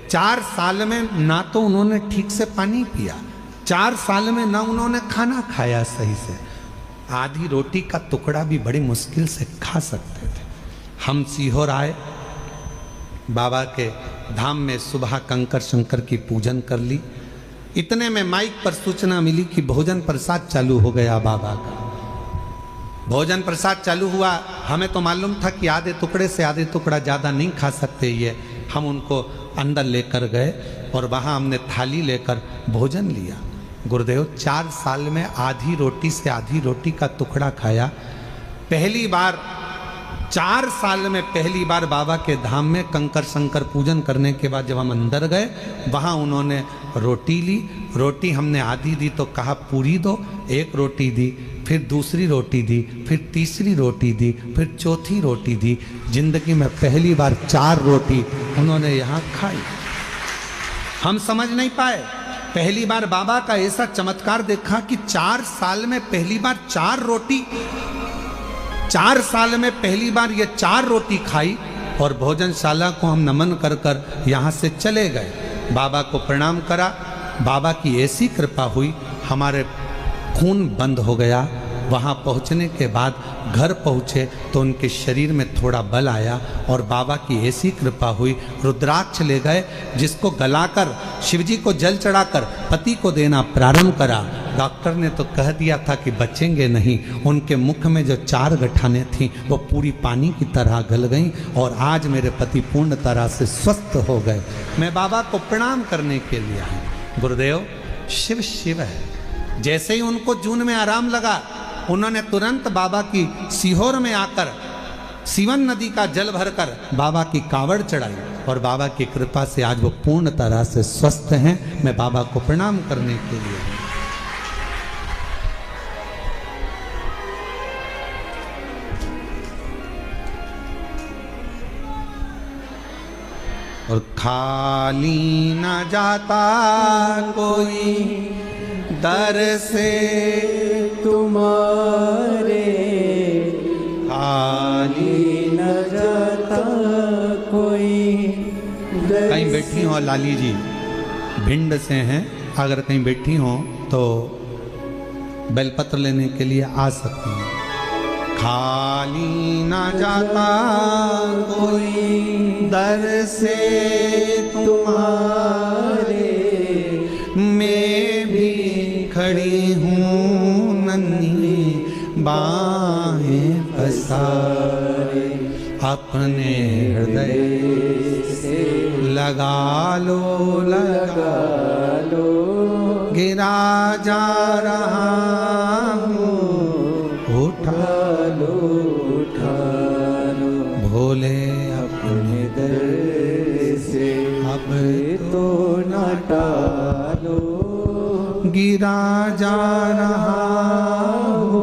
4 साल में ना तो उन्होंने ठीक से पानी पिया, 4 साल में ना उन्होंने खाना खाया सही से, आधी रोटी का टुकड़ा भी बड़ी मुश्किल से खा सकते थे। हम सीहोर आए, बाबा के धाम में सुबह कंकर शंकर की पूजन कर ली। इतने में माइक पर सूचना मिली कि भोजन प्रसाद चालू हो गया बाबा का। भोजन प्रसाद चालू हुआ, हमें तो मालूम था कि आधे टुकड़े से आधे टुकड़ा ज़्यादा नहीं खा सकते ये। हम उनको अंदर लेकर गए और वहाँ हमने थाली लेकर भोजन लिया। गुरुदेव 4 साल में आधी रोटी से आधी रोटी का टुकड़ा खाया। पहली बार 4 साल में पहली बार बाबा के धाम में कंकर शंकर पूजन करने के बाद जब हम अंदर गए, वहाँ उन्होंने रोटी ली। रोटी हमने आधी दी तो कहा पूरी दो, एक रोटी दी, फिर दूसरी रोटी दी, फिर तीसरी रोटी दी, फिर चौथी रोटी दी। जिंदगी में पहली बार 4 रोटी उन्होंने यहाँ खाई। हम समझ नहीं पाए। पहली बार बाबा का ऐसा चमत्कार देखा कि 4 साल में पहली बार 4 रोटी, 4 साल में पहली बार ये 4 रोटी खाई। और भोजनशाला को हम नमन कर कर यहाँ से चले गए। बाबा को प्रणाम करा। बाबा की ऐसी कृपा हुई, हमारे खून बंद हो गया। वहाँ पहुँचने के बाद घर पहुँचे तो उनके शरीर में थोड़ा बल आया और बाबा की ऐसी कृपा हुई, रुद्राक्ष ले गए, जिसको गलाकर शिवजी को जल चढ़ाकर पति को देना प्रारंभ करा। डॉक्टर ने तो कह दिया था कि बचेंगे नहीं। उनके मुख में जो 4 गठानें थीं वो पूरी पानी की तरह गल गईं और आज मेरे पति पूर्ण तरह से स्वस्थ हो गए। मैं बाबा को प्रणाम करने के लिए आया। गुरुदेव शिव शिव है। जैसे ही उनको जून में आराम लगा, उन्होंने तुरंत बाबा की सीहोर में आकर सीवन नदी का जल भरकर बाबा की कावड़ चढ़ाई और बाबा की कृपा से आज वो पूर्ण तरह से स्वस्थ हैं। मैं बाबा को प्रणाम करने के लिए हूँ। और खाली न जाता कोई दर से तुम्हारे, खाली न जाता कोई। कहीं बैठी हो लाली जी, भिंड से हैं, अगर कहीं बैठी हो तो बेलपत्र लेने के लिए आ सकती हैं। खाली न जाता कोई दर से तुम्हारे, मैं भी खड़ी हूँ नन्ही बाहें पसारे, अपने हृदय से लगा लो लगा लो, गिरा जा रहा हूँ उठा लो उठा लो, भोले अपने दर से अब तो न टालो, गिरा जा रहा हूँ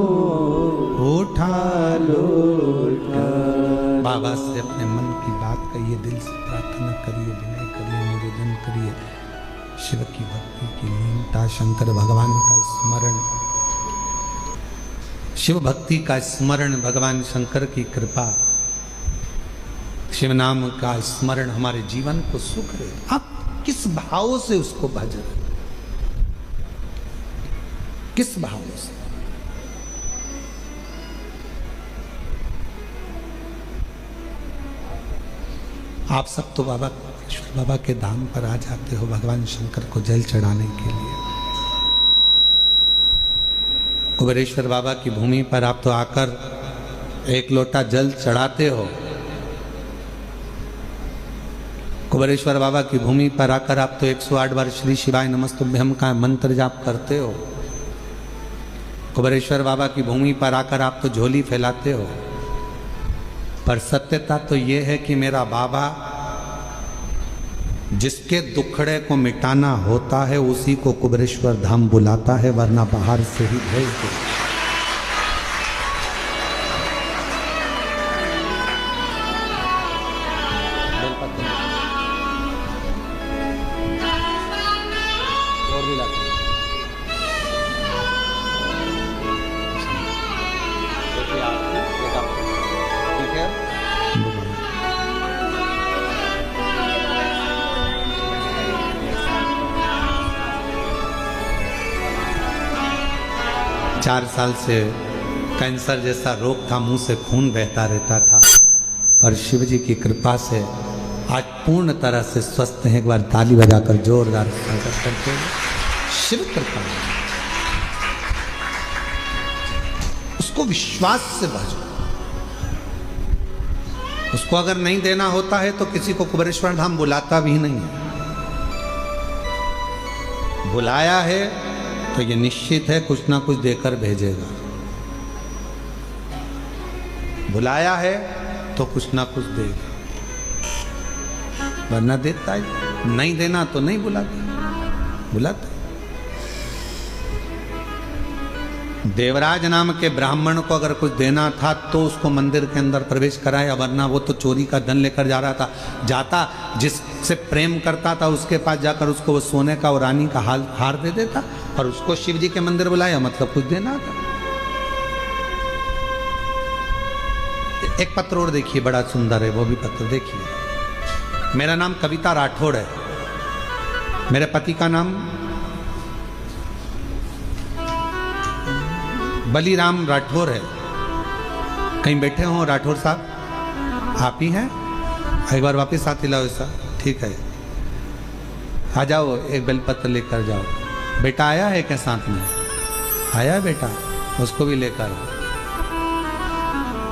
उठा लो उठा। बाबा से अपने मन की बात कहिए, दिल से प्रार्थना करिए, विनय करिए, निवेदन करिए। शिव की भक्ति की लीनता, शंकर भगवान का स्मरण, शिव भक्ति का स्मरण, भगवान शंकर की कृपा, शिव नाम का स्मरण हमारे जीवन को सुख दे। आप किस भाव से उसको भज रहे, किस भाव से? आप सब तो बाबा के धाम पर आ जाते हो भगवान शंकर को जल चढ़ाने के लिए। कुबेरेश्वर बाबा की भूमि पर आप तो आकर 1 लोटा जल चढ़ाते हो। कुबेरेश्वर बाबा की भूमि पर आकर आप तो 108 बार श्री शिवाय नमस्तुभ्यम का मंत्र जाप करते हो। कुबेरेश्वर बाबा की भूमि पर आकर आप तो झोली फैलाते हो। पर सत्यता तो ये है कि मेरा बाबा जिसके दुखड़े को मिटाना होता है उसी को कुबेरेश्वर धाम बुलाता है, वरना बाहर से ही भेज दो। चार साल से कैंसर जैसा रोग था, मुंह से खून बहता रहता था, पर शिव जी की कृपा से आज पूर्ण तरह से स्वस्थ हैं। एक बार ताली बजाकर जोरदार स्वागत करते हैं। शिव कृपा, उसको विश्वास से भजो। उसको अगर नहीं देना होता है तो किसी को कुबेरेश्वर धाम बुलाता भी नहीं है। बुलाया है तो तो ये निश्चित है कुछ ना कुछ देकर भेजेगा। बुलाया है तो कुछ ना कुछ देगा, वरना देता है, नहीं देना तो नहीं बुलाता। देवराज नाम के ब्राह्मण को अगर कुछ देना था तो उसको मंदिर के अंदर प्रवेश कराया, वरना वो तो चोरी का धन लेकर जा रहा था। जाता जिससे प्रेम करता था उसके पास जाकर उसको वो सोने का और रानी का हार दे देता, और उसको शिव जी के मंदिर बुलाया, मतलब कुछ देना था। एक पत्र और देखिए, बड़ा सुंदर है वो भी पत्र देखिए। मेरा नाम कविता राठौड़ है, मेरे पति का नाम बलीराम राठौर है। कहीं बैठे हो राठौर साहब? आप ही हैं? एक बार वापस हाथ हिलाओ ऐसा, ठीक है। आ जाओ, एक बेलपत्र लेकर जाओ। बेटा आया है क्या साथ में? आया है बेटा, उसको भी लेकर।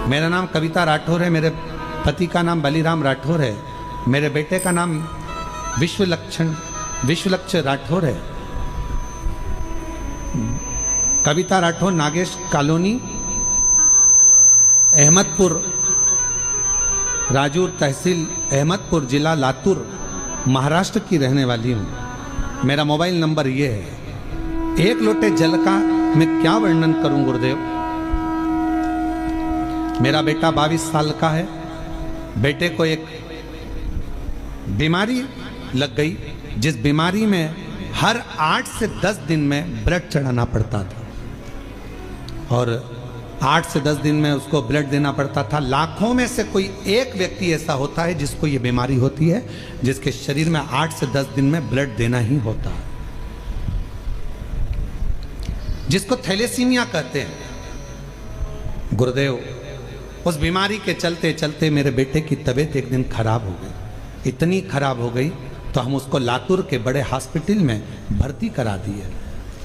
मेरा नाम कविता राठौर है, मेरे पति का नाम बलीराम राठौर है, मेरे बेटे का नाम विश्वलक्ष्य राठौर है। कविता राठौर नागेश कॉलोनी, अहमदपुर, राजूर तहसील अहमदपुर, जिला लातूर, महाराष्ट्र की रहने वाली हूँ। मेरा मोबाइल नंबर ये है। एक लोटे जल का मैं क्या वर्णन करूं गुरुदेव। मेरा बेटा 22 साल का है। बेटे को एक बीमारी लग गई, जिस बीमारी में हर 8 से 10 दिन में ब्लड चढ़ाना पड़ता था, और 8 से 10 दिन में उसको ब्लड देना पड़ता था। लाखों में से कोई एक व्यक्ति ऐसा होता है जिसको ये बीमारी होती है, जिसके शरीर में 8 से 10 दिन में ब्लड देना ही होता है, जिसको थैलेसीमिया कहते हैं। गुरुदेव, उस बीमारी के चलते चलते मेरे बेटे की तबीयत एक दिन खराब हो गई। इतनी खराब हो गई तो हम उसको लातूर के बड़े हॉस्पिटल में भर्ती करा दिए।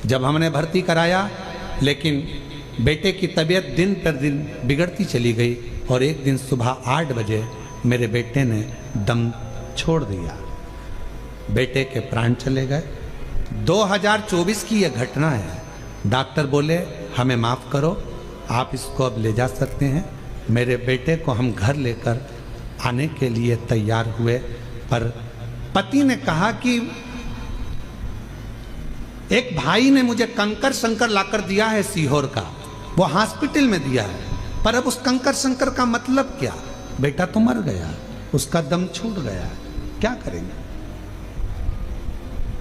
जब हमने भर्ती कराया, लेकिन बेटे की तबीयत दिन पर दिन बिगड़ती चली गई, और एक दिन सुबह 8 बजे मेरे बेटे ने दम छोड़ दिया। बेटे के प्राण चले गए। 2024 की यह घटना है। डॉक्टर बोले हमें माफ़ करो, आप इसको अब ले जा सकते हैं। मेरे बेटे को हम घर लेकर आने के लिए तैयार हुए, पर पति ने कहा कि एक भाई ने मुझे कंकर शंकर लाकर दिया है सीहोर का, वो हॉस्पिटल में दिया है, पर अब उस कंकर शंकर का मतलब क्या? बेटा तो मर गया, उसका दम छूट गया, क्या करेंगे?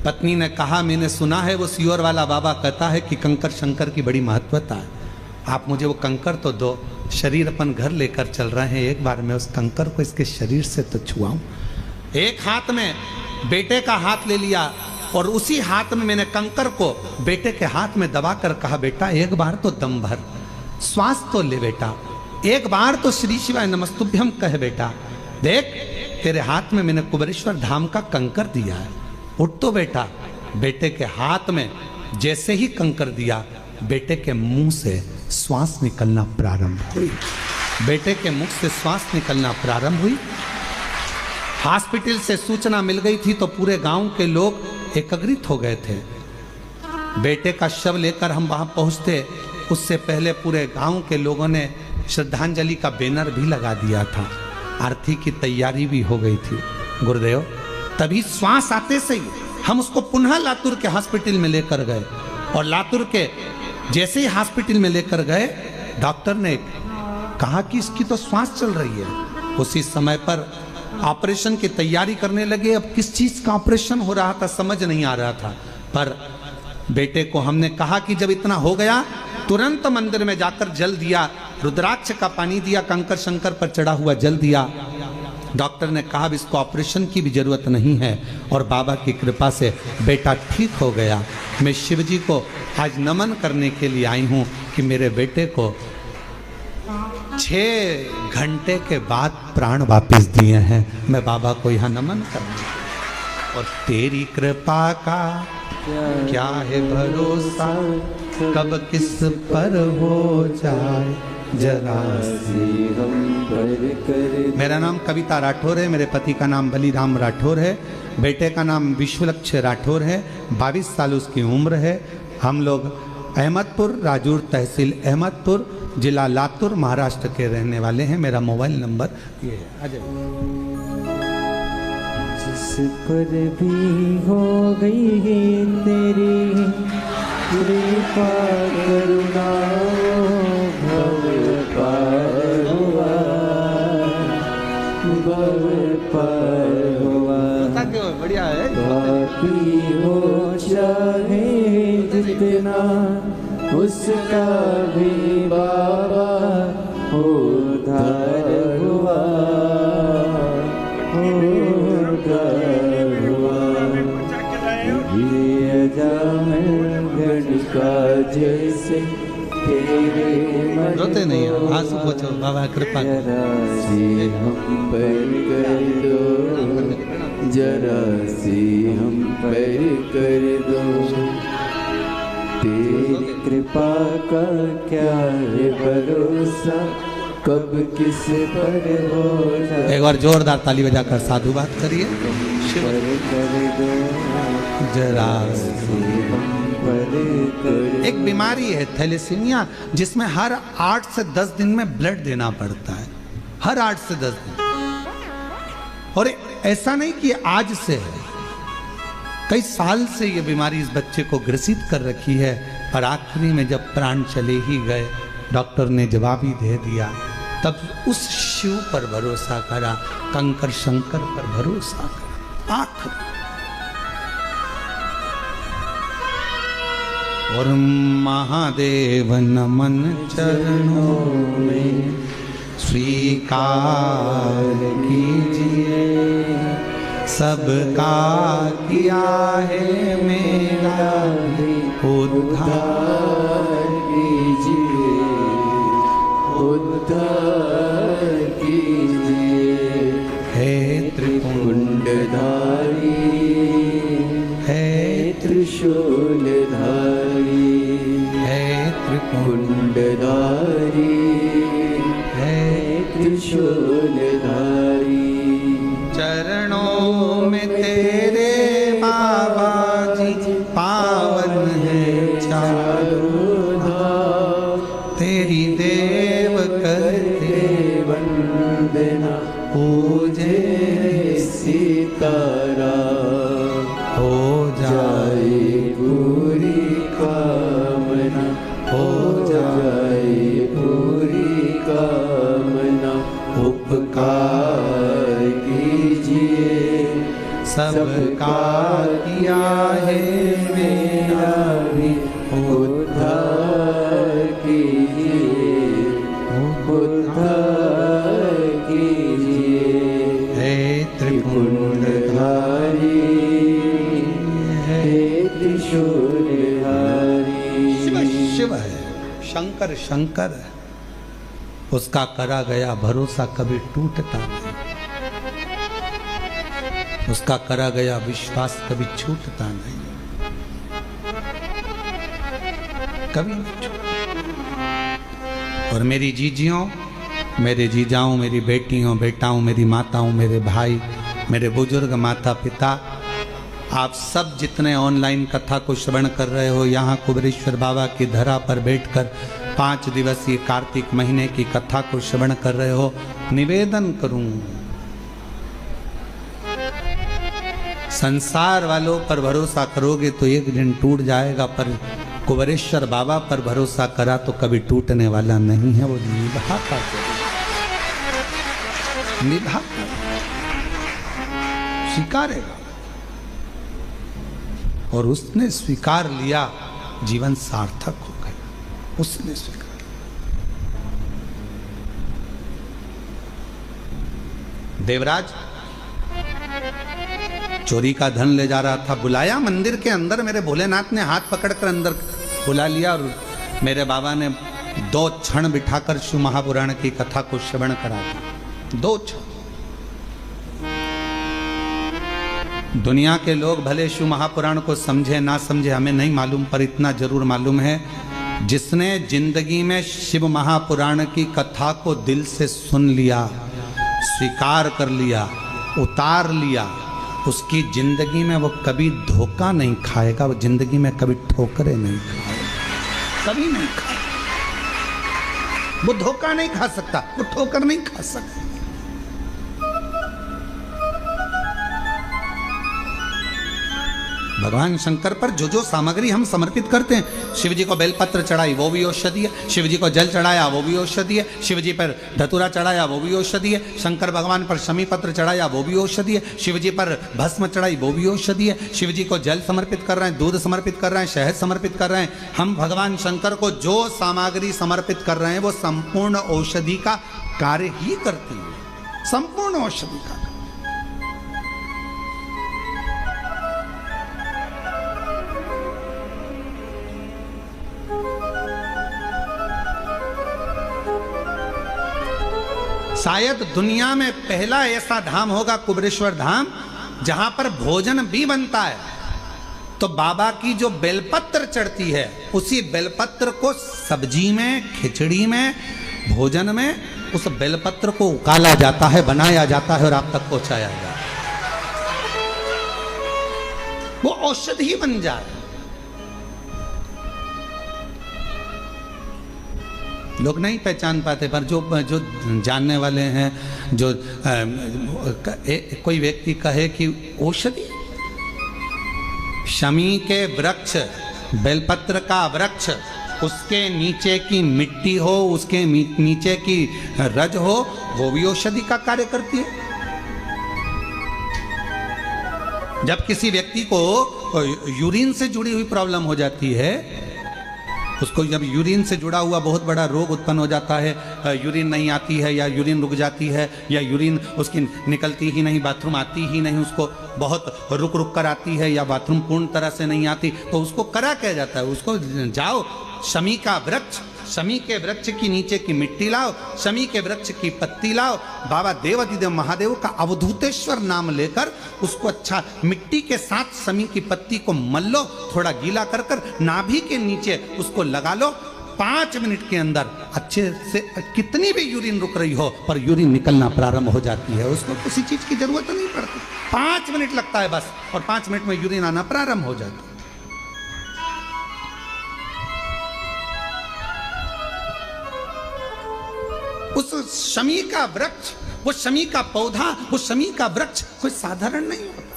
पत्नी ने कहा मैंने सुना है वो सीहोर वाला बाबा कहता है कि कंकर शंकर की बड़ी महत्वता है, आप मुझे वो कंकर तो दो, शरीर अपन घर लेकर चल रहे हैं, एक बार मैं उस कंकर को इसके शरीर से तो छुआऊं। एक हाथ में बेटे का हाथ ले लिया, और उसी हाथ में मैंने कंकर को बेटे के हाथ में दबाकर कहा बेटा एक बार तो दम भर, श्वास तो ले बेटा, एक बार तो श्री शिवाय नमस्तुभ्यम कह बेटा, देख तेरे हाथ में मैंने कुबेरेश्वर धाम का कंकर दिया है, उठ तो बेटा। बेटे के हाथ में जैसे ही कंकर दिया, बेटे के मुंह से श्वास निकलना प्रारंभ हुई। बेटे के मुख से श्वास निकलना प्रारंभ हुई। हॉस्पिटल से सूचना मिल गई थी तो पूरे गांव के लोग एकत्रित हो गए थे। बेटे का शव लेकर हम वहां पहुंचते, उससे पहले पूरे गांव के लोगों ने श्रद्धांजलि का बैनर भी लगा दिया था, आरती की तैयारी भी हो गई थी। गुरुदेव, तभी श्वास आते से ही हम उसको पुनः लातूर के हॉस्पिटल में लेकर गए, और लातूर के जैसे ही हॉस्पिटल में लेकर गए, डॉक्टर ने कहा कि इसकी तो श्वास चल रही है। उसी समय पर ऑपरेशन की तैयारी करने लगे। अब किस चीज का ऑपरेशन हो रहा था समझ नहीं आ रहा था, पर बेटे को हमने कहा कि जब इतना हो गया, तुरंत मंदिर में जाकर जल दिया, रुद्राक्ष का पानी दिया, कंकर शंकर पर चढ़ा हुआ जल दिया। डॉक्टर ने कहा अब इसको ऑपरेशन की भी जरूरत नहीं है, और बाबा की कृपा से बेटा ठीक हो गया। मैं शिव जी को आज नमन करने के लिए आई हूँ कि मेरे बेटे को 6 घंटे के बाद प्राण वापस दिए हैं। मैं बाबा को यहाँ नमन करता, और तेरी कृपा का क्या है भरोसा, कब किस पर हो जाए जरा सी हम पर कर। मेरा नाम कविता राठौर है, मेरे पति का नाम बलीराम राठौर है, बेटे का नाम विश्वलक्ष्य राठौर है, 22 साल उसकी उम्र है। हम लोग अहमदपुर, राजूर तहसील अहमदपुर, जिला लातूर, महाराष्ट्र के रहने वाले हैं। मेरा मोबाइल नंबर ये है। आ जाइए। जिस पर भी हो गई है तेरी कृपा करुणा, भव पार हुआ, भव पार हुआ। बढ़िया है। बाकी हो चाहे जितना उसका भी बाबा उद्धार हुआ, उद्धार हुआ। ये अजामिल गणिका जैसे तेरे मन रोते नहीं हो, आंसू पोंछो, बाबा कृपा जरा सी हम पर कर दो, जरा सी हम पर कर दो। तेरी कृपा का क्या है भरोसा, कब किस पर हो जाए। एक बार जोरदार ताली बजाकर साधुवाद करिए। पर कर दो, जरा सी हम पर कर। एक बीमारी है थैलेसीमिया, जिसमें हर 8 से 10 दिन में ब्लड देना पड़ता है, हर 8 से 10 दिन। और ऐसा नहीं कि आज से है, कई साल से ये बीमारी इस बच्चे को ग्रसित कर रखी है। पर आखिरी में जब प्राण चले ही गए, डॉक्टर ने जवाब ही दे दिया, तब उस शिव पर भरोसा करा, कंकर शंकर पर भरोसा करा। आखिरी और महादेव नमन चरणों में स्वीकार कीजिए, सबका किया है मेरा भी उद्धार कीजिए, उद्धार कीजिए। है त्रिपुंडधारी, है त्रिशूलधारी, है त्रिपुंडधारी, है त्रिशूलधारी। चरणों में तेरे बाबा जी पावन है चारों धाम, तेरी देव करते वंदना पूजे सीताराम, हो जाए पूरी कामना, हो जाए पूरी कामना। उपकार कीजिए, सबका किया है मेरा भी उद्धार कीजिए, उद्धार कीजिए। है त्रिपुंडधारी, है त्रिशूलधारी। शिव शिव है, शंकर शंकर है। उसका करा गया भरोसा कभी टूटता नहीं, उसका करा गया विश्वास कभी छूटता नहीं, कभी नहीं छूटता। और मेरी जीजियों, मेरे जीजाओं, मेरी बेटियों, बेटाओं, मेरी माताओं, मेरे भाई, मेरे बुजुर्ग माता पिता, आप सब जितने ऑनलाइन कथा को श्रवण कर रहे हो, यहाँ कुबेरेश्वर बाबा की धरा पर बैठकर 5 दिवसीय कार्तिक महीने की कथा को श्रवण कर रहे हो, निवेदन करूं, संसार वालों पर भरोसा करोगे तो एक दिन टूट जाएगा, पर कुबेरेश्वर बाबा पर भरोसा करा तो कभी टूटने वाला नहीं है। वो निभाता स्वीकारेगा, और उसने स्वीकार लिया, जीवन सार्थक हो गया। उसने स्वीकार, देवराज चोरी का धन ले जा रहा था, बुलाया मंदिर के अंदर, मेरे भोलेनाथ ने हाथ पकड़कर अंदर बुला लिया और मेरे बाबा ने 2 क्षण बिठाकर शिव महापुराण की कथा को श्रवण करा दी। 2 क्षण। दुनिया के लोग भले शिव महापुराण को समझे ना समझे हमें नहीं मालूम, पर इतना जरूर मालूम है, जिसने जिंदगी में शिव महापुराण की कथा को दिल से सुन लिया, स्वीकार कर लिया, उतार लिया, उसकी जिंदगी में वो कभी धोखा नहीं खाएगा, वो जिंदगी में कभी ठोकरे नहीं खाएगा, कभी नहीं खाएगा। वो धोखा नहीं खा सकता, वो ठोकर नहीं खा सकता। भगवान शंकर पर जो जो सामग्री हम समर्पित करते हैं, शिव जी को बेलपत्र चढ़ाई वो भी औषधि है, शिव जी को जल चढ़ाया वो भी औषधि है, शिव जी पर धतूरा चढ़ाया वो भी औषधि है, शंकर भगवान पर शमी पत्र चढ़ाया वो भी औषधि है, शिव जी पर भस्म चढ़ाई वो भी औषधि है, शिव जी को जल समर्पित कर रहे हैं, दूध समर्पित कर रहे हैं, शहद समर्पित कर रहे हैं। हम भगवान शंकर को जो सामग्री समर्पित कर रहे हैं वो संपूर्ण औषधि का कार्य ही करती है, संपूर्ण औषधि का। शायद दुनिया में पहला ऐसा धाम होगा कुबेरेश्वर धाम, जहां पर भोजन भी बनता है। तो बाबा की जो बेलपत्र चढ़ती है, उसी बेलपत्र को सब्जी में, खिचड़ी में, भोजन में उस बेलपत्र को उकाला जाता है, बनाया जाता है और आप तक पहुंचाया जाता है। वो औषधि बन जाए। लोग नहीं पहचान पाते, पर जो जानने वाले हैं, जो कोई व्यक्ति कहे कि औषधि, शमी के वृक्ष, बेलपत्र का वृक्ष, उसके नीचे की मिट्टी हो, उसके नीचे की रज हो, वो भी औषधि का कार्य करती है। जब किसी व्यक्ति को यूरिन से जुड़ी हुई प्रॉब्लम हो जाती है, उसको जब यूरिन से जुड़ा हुआ बहुत बड़ा रोग उत्पन्न हो जाता है, यूरिन नहीं आती है या यूरिन रुक जाती है या यूरिन उसकी निकलती ही नहीं, बाथरूम आती ही नहीं, उसको बहुत रुक रुक कर आती है या बाथरूम पूर्ण तरह से नहीं आती, तो उसको करा क्या जाता है? उसको जाओ शमी का वृक्ष, शमी के वृक्ष की नीचे की मिट्टी लाओ, शमी के वृक्ष की पत्ती लाओ, बाबा देवाधिदेव महादेव का अवधूतेश्वर नाम लेकर उसको अच्छा मिट्टी के साथ शमी की पत्ती को मल लो, थोड़ा गीला कर कर नाभि के नीचे उसको लगा लो। 5 मिनट के अंदर अच्छे से, कितनी भी यूरिन रुक रही हो पर यूरिन निकलना प्रारंभ हो जाती है, उसको किसी चीज की जरूरत नहीं पड़ती। 5 मिनट लगता है बस, और 5 मिनट में यूरिन आना प्रारंभ हो जाता है। उस शमी का वृक्ष, वो शमी का पौधा, वो शमी का वृक्ष कोई साधारण नहीं होता।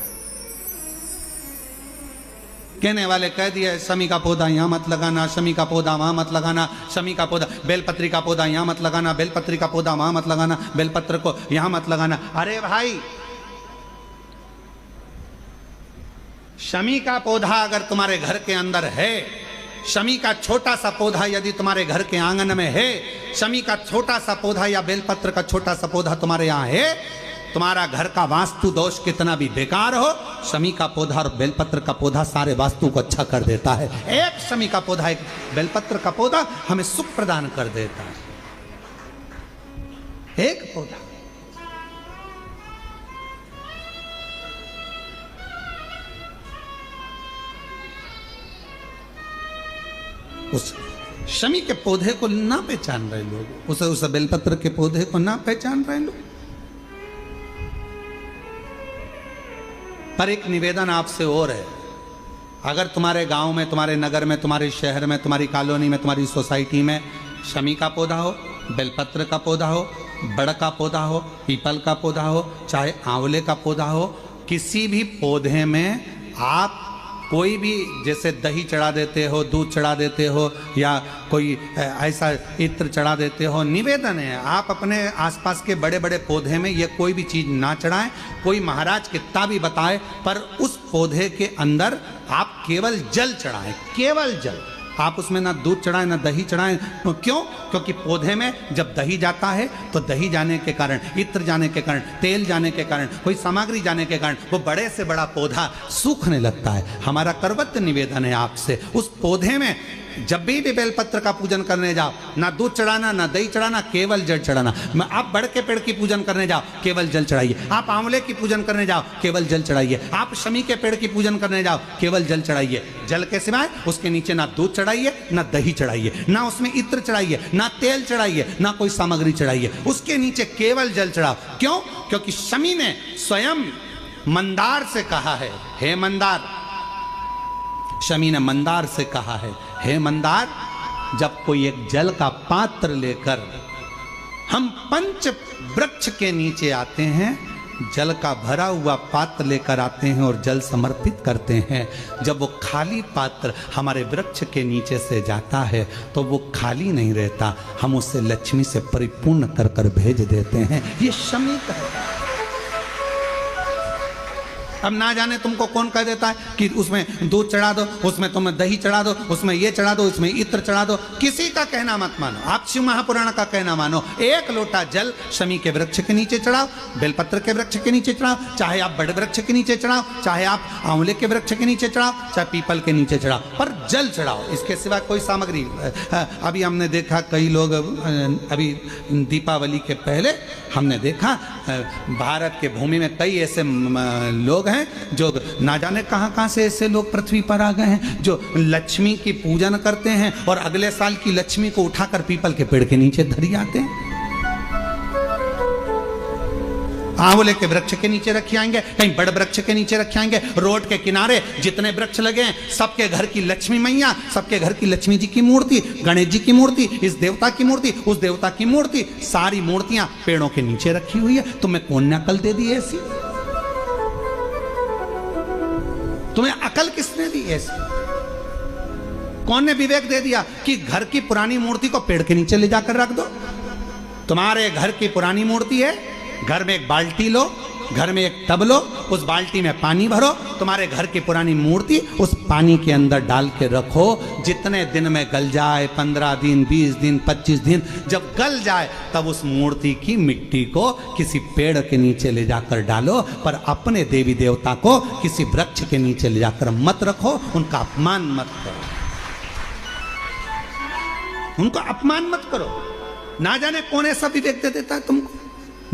कहने वाले कह दिए शमी का पौधा यहां मत लगाना, शमी का पौधा वहां मत लगाना, शमी का पौधा, बेलपत्री का पौधा यहां मत लगाना, बेलपत्री का पौधा वहां मत लगाना, बेलपत्र को यहां मत लगाना। अरे भाई, शमी का पौधा अगर तुम्हारे घर के अंदर है, शमी का छोटा सा पौधा यदि तुम्हारे घर के आंगन में है, शमी का छोटा सा पौधा या बेलपत्र का छोटा सा पौधा तुम्हारे यहाँ है, तुम्हारा घर का वास्तु दोष कितना भी बेकार हो, शमी का पौधा और बेलपत्र का पौधा सारे वास्तु को अच्छा कर देता है। एक शमी का पौधा, एक बेलपत्र का पौधा हमें सुख प्रदान कर देता है। एक पौधा। उस शमी के पौधे को ना पहचान रहे लोग, उस बेलपत्र के पौधे को ना पहचान रहे लोग। पर एक निवेदन आपसे और है, अगर तुम्हारे गांव में, तुम्हारे नगर में, तुम्हारे शहर में, तुम्हारी कॉलोनी में, तुम्हारी सोसाइटी में शमी का पौधा हो, बेलपत्र का पौधा हो, बड़ का पौधा हो, पीपल का पौधा हो, चाहे आंवले का पौधा हो, किसी भी पौधे में आप कोई भी, जैसे दही चढ़ा देते हो, दूध चढ़ा देते हो, या कोई ऐसा इत्र चढ़ा देते हो, निवेदन है आप अपने आसपास के बड़े बड़े पौधे में ये कोई भी चीज़ ना चढ़ाएं। कोई महाराज कितना भी बताए, पर उस पौधे के अंदर आप केवल जल चढ़ाएं, केवल जल। आप उसमें ना दूध चढ़ाएं ना दही चढ़ाएं। क्यों? क्योंकि पौधे में जब दही जाता है तो दही जाने के कारण, इत्र जाने के कारण, तेल जाने के कारण, कोई सामग्री जाने के कारण वो बड़े से बड़ा पौधा सूखने लगता है। हमारा करवत्य निवेदन है आपसे, उस पौधे में जब भी बेलपत्र का पूजन करने जाओ, ना दूध चढ़ाना ना दही चढ़ाना, केवल जल चढ़ाना। आप बड़ के पेड़ की पूजन करने जाओ, केवल जल चढ़ाइए। आप आंवले की पूजन करने जाओ, केवल जल चढ़ाइए। आप शमी के पेड़ की पूजन करने जाओ, केवल जल चढ़ाइए। जल के सिवाय उसके नीचे ना दूध चढ़ाइए ना दही चढ़ाइए, ना उसमें इत्र चढ़ाइए, ना तेल चढ़ाइए, ना कोई सामग्री चढ़ाइए। उसके नीचे केवल जल चढ़ाओ। क्यों? क्योंकि शमी ने स्वयं मंदार से कहा है, हे मंदार, शमी ने मंदार से कहा है, हे मंदार, जब कोई एक जल का पात्र लेकर हम पंच वृक्ष के नीचे आते हैं, जल का भरा हुआ पात्र लेकर आते हैं और जल समर्पित करते हैं, जब वो खाली पात्र हमारे वृक्ष के नीचे से जाता है तो वो खाली नहीं रहता, हम उसे लक्ष्मी से परिपूर्ण कर कर भेज देते हैं। ये शमी कहता है। अब ना जाने तुमको कौन कह देता है कि उसमें दूध चढ़ा दो, उसमें तुम्हें दही चढ़ा दो, उसमें ये चढ़ा दो, उसमें इत्र चढ़ा दो। किसी का कहना मत मानो, आप शिव महापुराण का कहना मानो। एक लोटा जल शमी के वृक्ष के नीचे चढ़ाओ, बेलपत्र के वृक्ष के नीचे चढ़ाओ, चाहे आप बड़े वृक्ष के नीचे चढ़ाओ, चाहे आप आंवले के वृक्ष के नीचे चढ़ाओ, चाहे पीपल के नीचे चढ़ाओ, पर जल चढ़ाओ। इसके सिवा कोई सामग्री। अभी हमने देखा कई लोग, अभी दीपावली के पहले हमने देखा भारत के भूमि में कई ऐसे लोग हैं जो ना जाने कहां कहां से ऐसे लोग पृथ्वी पर आ गए हैं जो लक्ष्मी की पूजन करते हैं और अगले साल की लक्ष्मी को उठाकर पीपल के पेड़ के नीचे धरी आते हैं, आंवले के वृक्ष के नीचे रखे आएंगे, कहीं बड़े वृक्ष के नीचे रखे आएंगे। रोड के किनारे जितने वृक्ष लगे हैं, सबके घर की लक्ष्मी मैया, सबके घर की लक्ष्मी जी की मूर्ति, गणेश जी की मूर्ति, इस देवता की मूर्ति, उस देवता की मूर्ति, सारी मूर्तियां पेड़ों के नीचे रखी हुई है। तुम्हें कौन ने अकल दे दी ऐसी? तुम्हें अकल किसने दी ऐसी? कौन ने विवेक दे दिया कि घर की पुरानी मूर्ति को पेड़ के नीचे ले जाकर रख दो? तुम्हारे घर की पुरानी मूर्ति है, घर में एक बाल्टी लो, घर में एक टब लो, उस बाल्टी में पानी भरो, तुम्हारे घर की पुरानी मूर्ति उस पानी के अंदर डाल के रखो। जितने दिन में गल जाए, 15 दिन, 20 दिन, 25 दिन, जब गल जाए तब उस मूर्ति की मिट्टी को किसी पेड़ के नीचे ले जाकर डालो, पर अपने देवी देवता को किसी वृक्ष के नीचे ले जाकर मत रखो, उनका अपमान मत करो, उनको अपमान मत करो। ना जाने कौन ऐसा विवेक दे देता है तुमको,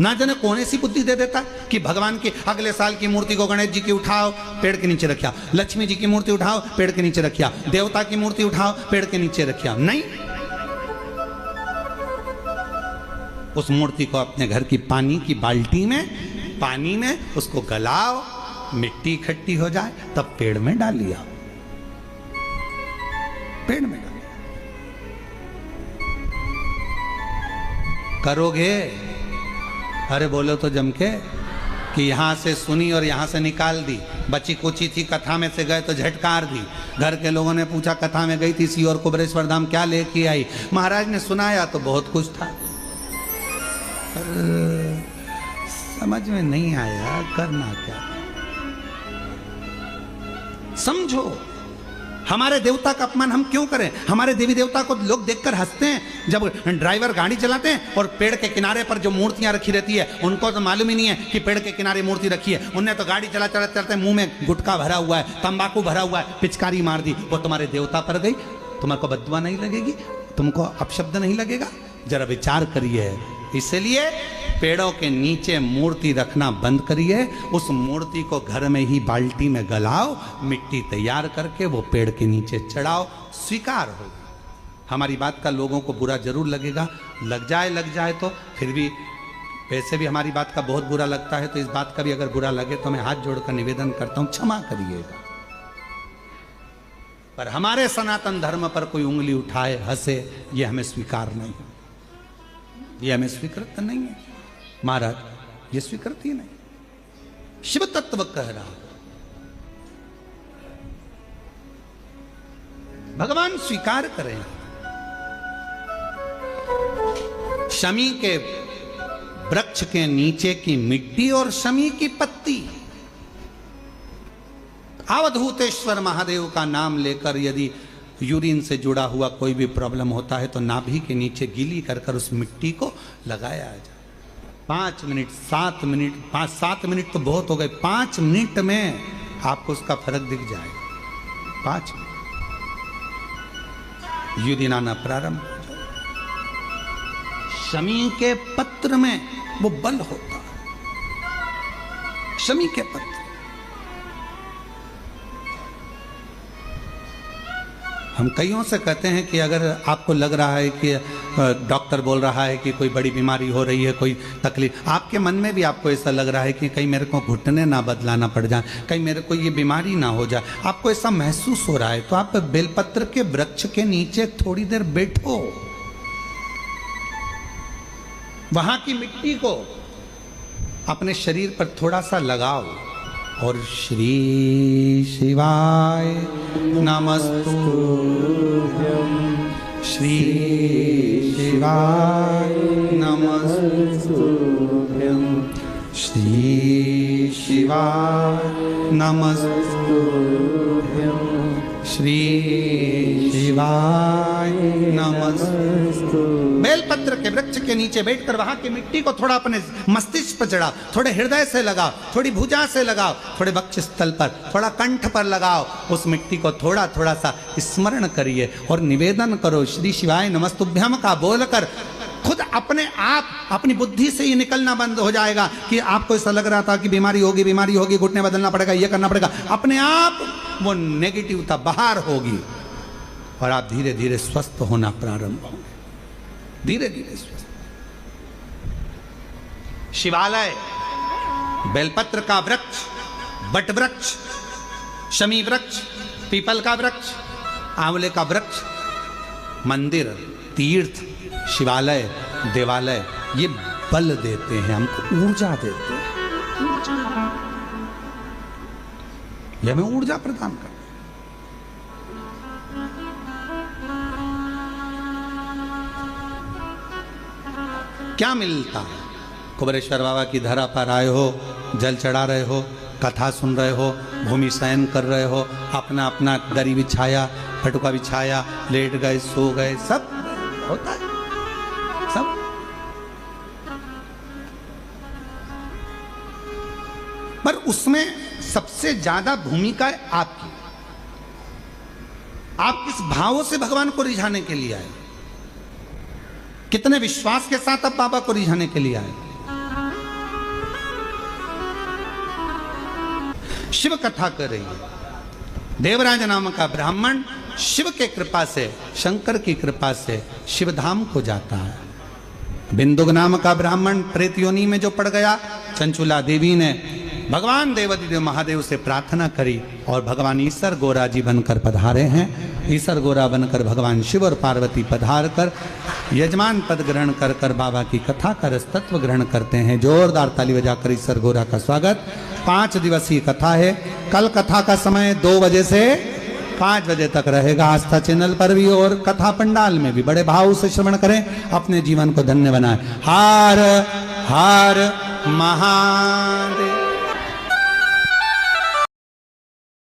ना जाने कौन ऐसी बुद्धि दे देता है कि भगवान की अगले साल की मूर्ति को गणेश जी की उठाओ, पेड़ के नीचे रखिया, लक्ष्मी जी की मूर्ति उठाओ, पेड़ के नीचे रखिया, देवता की मूर्ति उठाओ, पेड़ के नीचे रखिया। नहीं, उस मूर्ति को अपने घर की पानी की बाल्टी में, पानी में उसको गलाओ, मिट्टी इकट्ठी हो जाए तब पेड़ में डालिया, पेड़ में डालिया। करोगे? अरे बोलो तो जम के कि यहां से सुनी और यहां से निकाल दी, बची कुची थी, कथा में से गए तो झटकार दी। घर के लोगों ने पूछा कथा में गई थी सी और कुबरेश्वर धाम क्या लेके आई? महाराज ने सुनाया तो बहुत कुछ था, पर समझ में नहीं आया करना क्या। समझो, हमारे देवता का अपमान हम क्यों करें? हमारे देवी देवता को लोग देखकर हंसते हैं। जब ड्राइवर गाड़ी चलाते हैं और पेड़ के किनारे पर जो मूर्तियां रखी रहती है, उनको तो मालूम ही नहीं है कि पेड़ के किनारे मूर्ति रखी है। उनने तो गाड़ी चलाते मुंह में गुटखा भरा हुआ है, तंबाकू भरा हुआ है, पिचकारी मार दी, वो तुम्हारे देवता पर गई। तुम्हारे को बद्दुआ नहीं लगेगी? तुमको अपशब्द नहीं लगेगा? जरा विचार करिए। इसलिए पेड़ों के नीचे मूर्ति रखना बंद करिए, उस मूर्ति को घर में ही बाल्टी में गलाओ, मिट्टी तैयार करके वो पेड़ के नीचे चढ़ाओ, स्वीकार होगा। हमारी बात का लोगों को बुरा जरूर लगेगा, लग जाए तो फिर भी, वैसे भी हमारी बात का बहुत बुरा लगता है, तो इस बात का भी अगर बुरा लगे तो मैं हाथ जोड़कर निवेदन करता हूं, क्षमा करिएगा। पर हमारे सनातन धर्म पर कोई उंगली उठाए, हंसे, ये हमें स्वीकार नहीं, ये हमें स्वीकृत नहीं है महाराज, ये स्वीकृत ही नहीं। शिव तत्व कह रहा, भगवान स्वीकार करें। शमी के वृक्ष के नीचे की मिट्टी और शमी की पत्ती, अवधूतेश्वर महादेव का नाम लेकर यदि यूरिन से जुड़ा हुआ कोई भी प्रॉब्लम होता है तो नाभि के नीचे गीली कर कर उस मिट्टी को लगाया जाए। 5 मिनट 7 मिनट 5-7 मिनट तो बहुत हो गए, 5 मिनट में आपको उसका फर्क दिख जाएगा। 5 मिनट यूरिन आना प्रारंभ हो जाए। शमी के पत्र में वो बल होता है, शमी के पत्र। हम कईयों से कहते हैं कि अगर आपको लग रहा है कि डॉक्टर बोल रहा है कि कोई बड़ी बीमारी हो रही है, कोई तकलीफ, आपके मन में भी आपको ऐसा लग रहा है कि कहीं मेरे को घुटने ना बदलाना पड़ जाए, कहीं मेरे को ये बीमारी ना हो जाए, आपको ऐसा महसूस हो रहा है, तो आप बेलपत्र के वृक्ष के नीचे थोड़ी देर बैठो, वहां की मिट्टी को अपने शरीर पर थोड़ा सा लगाओ और श्री शिवाय नमस्तुभ्यं, श्री शिवाय नमस्तुभ्यं, श्री शिवाय नमस्तुभ्यं, श्री शिवाय नमस्तुभ्यं। बेलपत्र के वृक्ष के नीचे बैठकर वहां की मिट्टी को थोड़ा अपने मस्तिष्क पर चढ़ाओ, थोड़े हृदय से लगाओ, थोड़ी भुजा से लगाओ, थोड़े वक्ष स्थल पर, थोड़ा कंठ पर लगाओ, उस मिट्टी को थोड़ा थोड़ा सा स्मरण करिए और निवेदन करो श्री शिवाय नमस्तुभ्यम का बोलकर। खुद अपने आप अपनी बुद्धि से ही निकलना बंद हो जाएगा कि आपको ऐसा लग रहा था कि बीमारी होगी, घुटने बदलना पड़ेगा, ये करना पड़ेगा, अपने आप वो नेगेटिवता बाहर होगी और आप धीरे धीरे स्वस्थ होना प्रारंभ होंगे, धीरे धीरे स्वस्थ। शिवालय, बेलपत्र का वृक्ष, बट वृक्ष, शमी वृक्ष, पीपल का वृक्ष, आंवले का वृक्ष, मंदिर, तीर्थ, शिवालय, देवालय, ये बल देते हैं हमको, ऊर्जा देते हैं, ये हमें ऊर्जा प्रदान करते हैं। क्या मिलता है? कुबेरेश्वर बाबा की धरा पर आए हो, जल चढ़ा रहे हो, कथा सुन रहे हो, भूमि शयन कर रहे हो, अपना अपना दरी बिछाया, फटुका बिछाया, लेट गए, सो गए, सब होता है, सब। पर उसमें सबसे ज्यादा भूमिका है आपकी। आप किस भावों से भगवान को रिझाने के लिए आए, कितने विश्वास के साथ आप बाबा को रिझाने के लिए आए। शिव कथा कर रही है, देवराज नाम का ब्राह्मण शिव के कृपा से, शंकर की कृपा से शिवधाम को जाता है। बिंदुक नाम का ब्राह्मण प्रेत योनि में जो पड़ गया, चंचुला देवी ने भगवान देवादिदेव महादेव से प्रार्थना करी और भगवान ईसर गोरा जी बनकर पधारे हैं। ईसर गोरा बनकर भगवान शिव और पार्वती पधार कर यजमान पद ग्रहण कर कर बाबा की कथा का रस तत्व ग्रहण करते हैं। जोरदार ताली बजाकर ईसर गोरा का स्वागत। 5 दिवसीय कथा है। कल कथा का समय 2 बजे से 5 बजे तक रहेगा, आस्था चैनल पर भी और कथा पंडाल में भी। बड़े भाव से श्रवण करें, अपने जीवन को धन्य बनाएं। हर हर महादेव।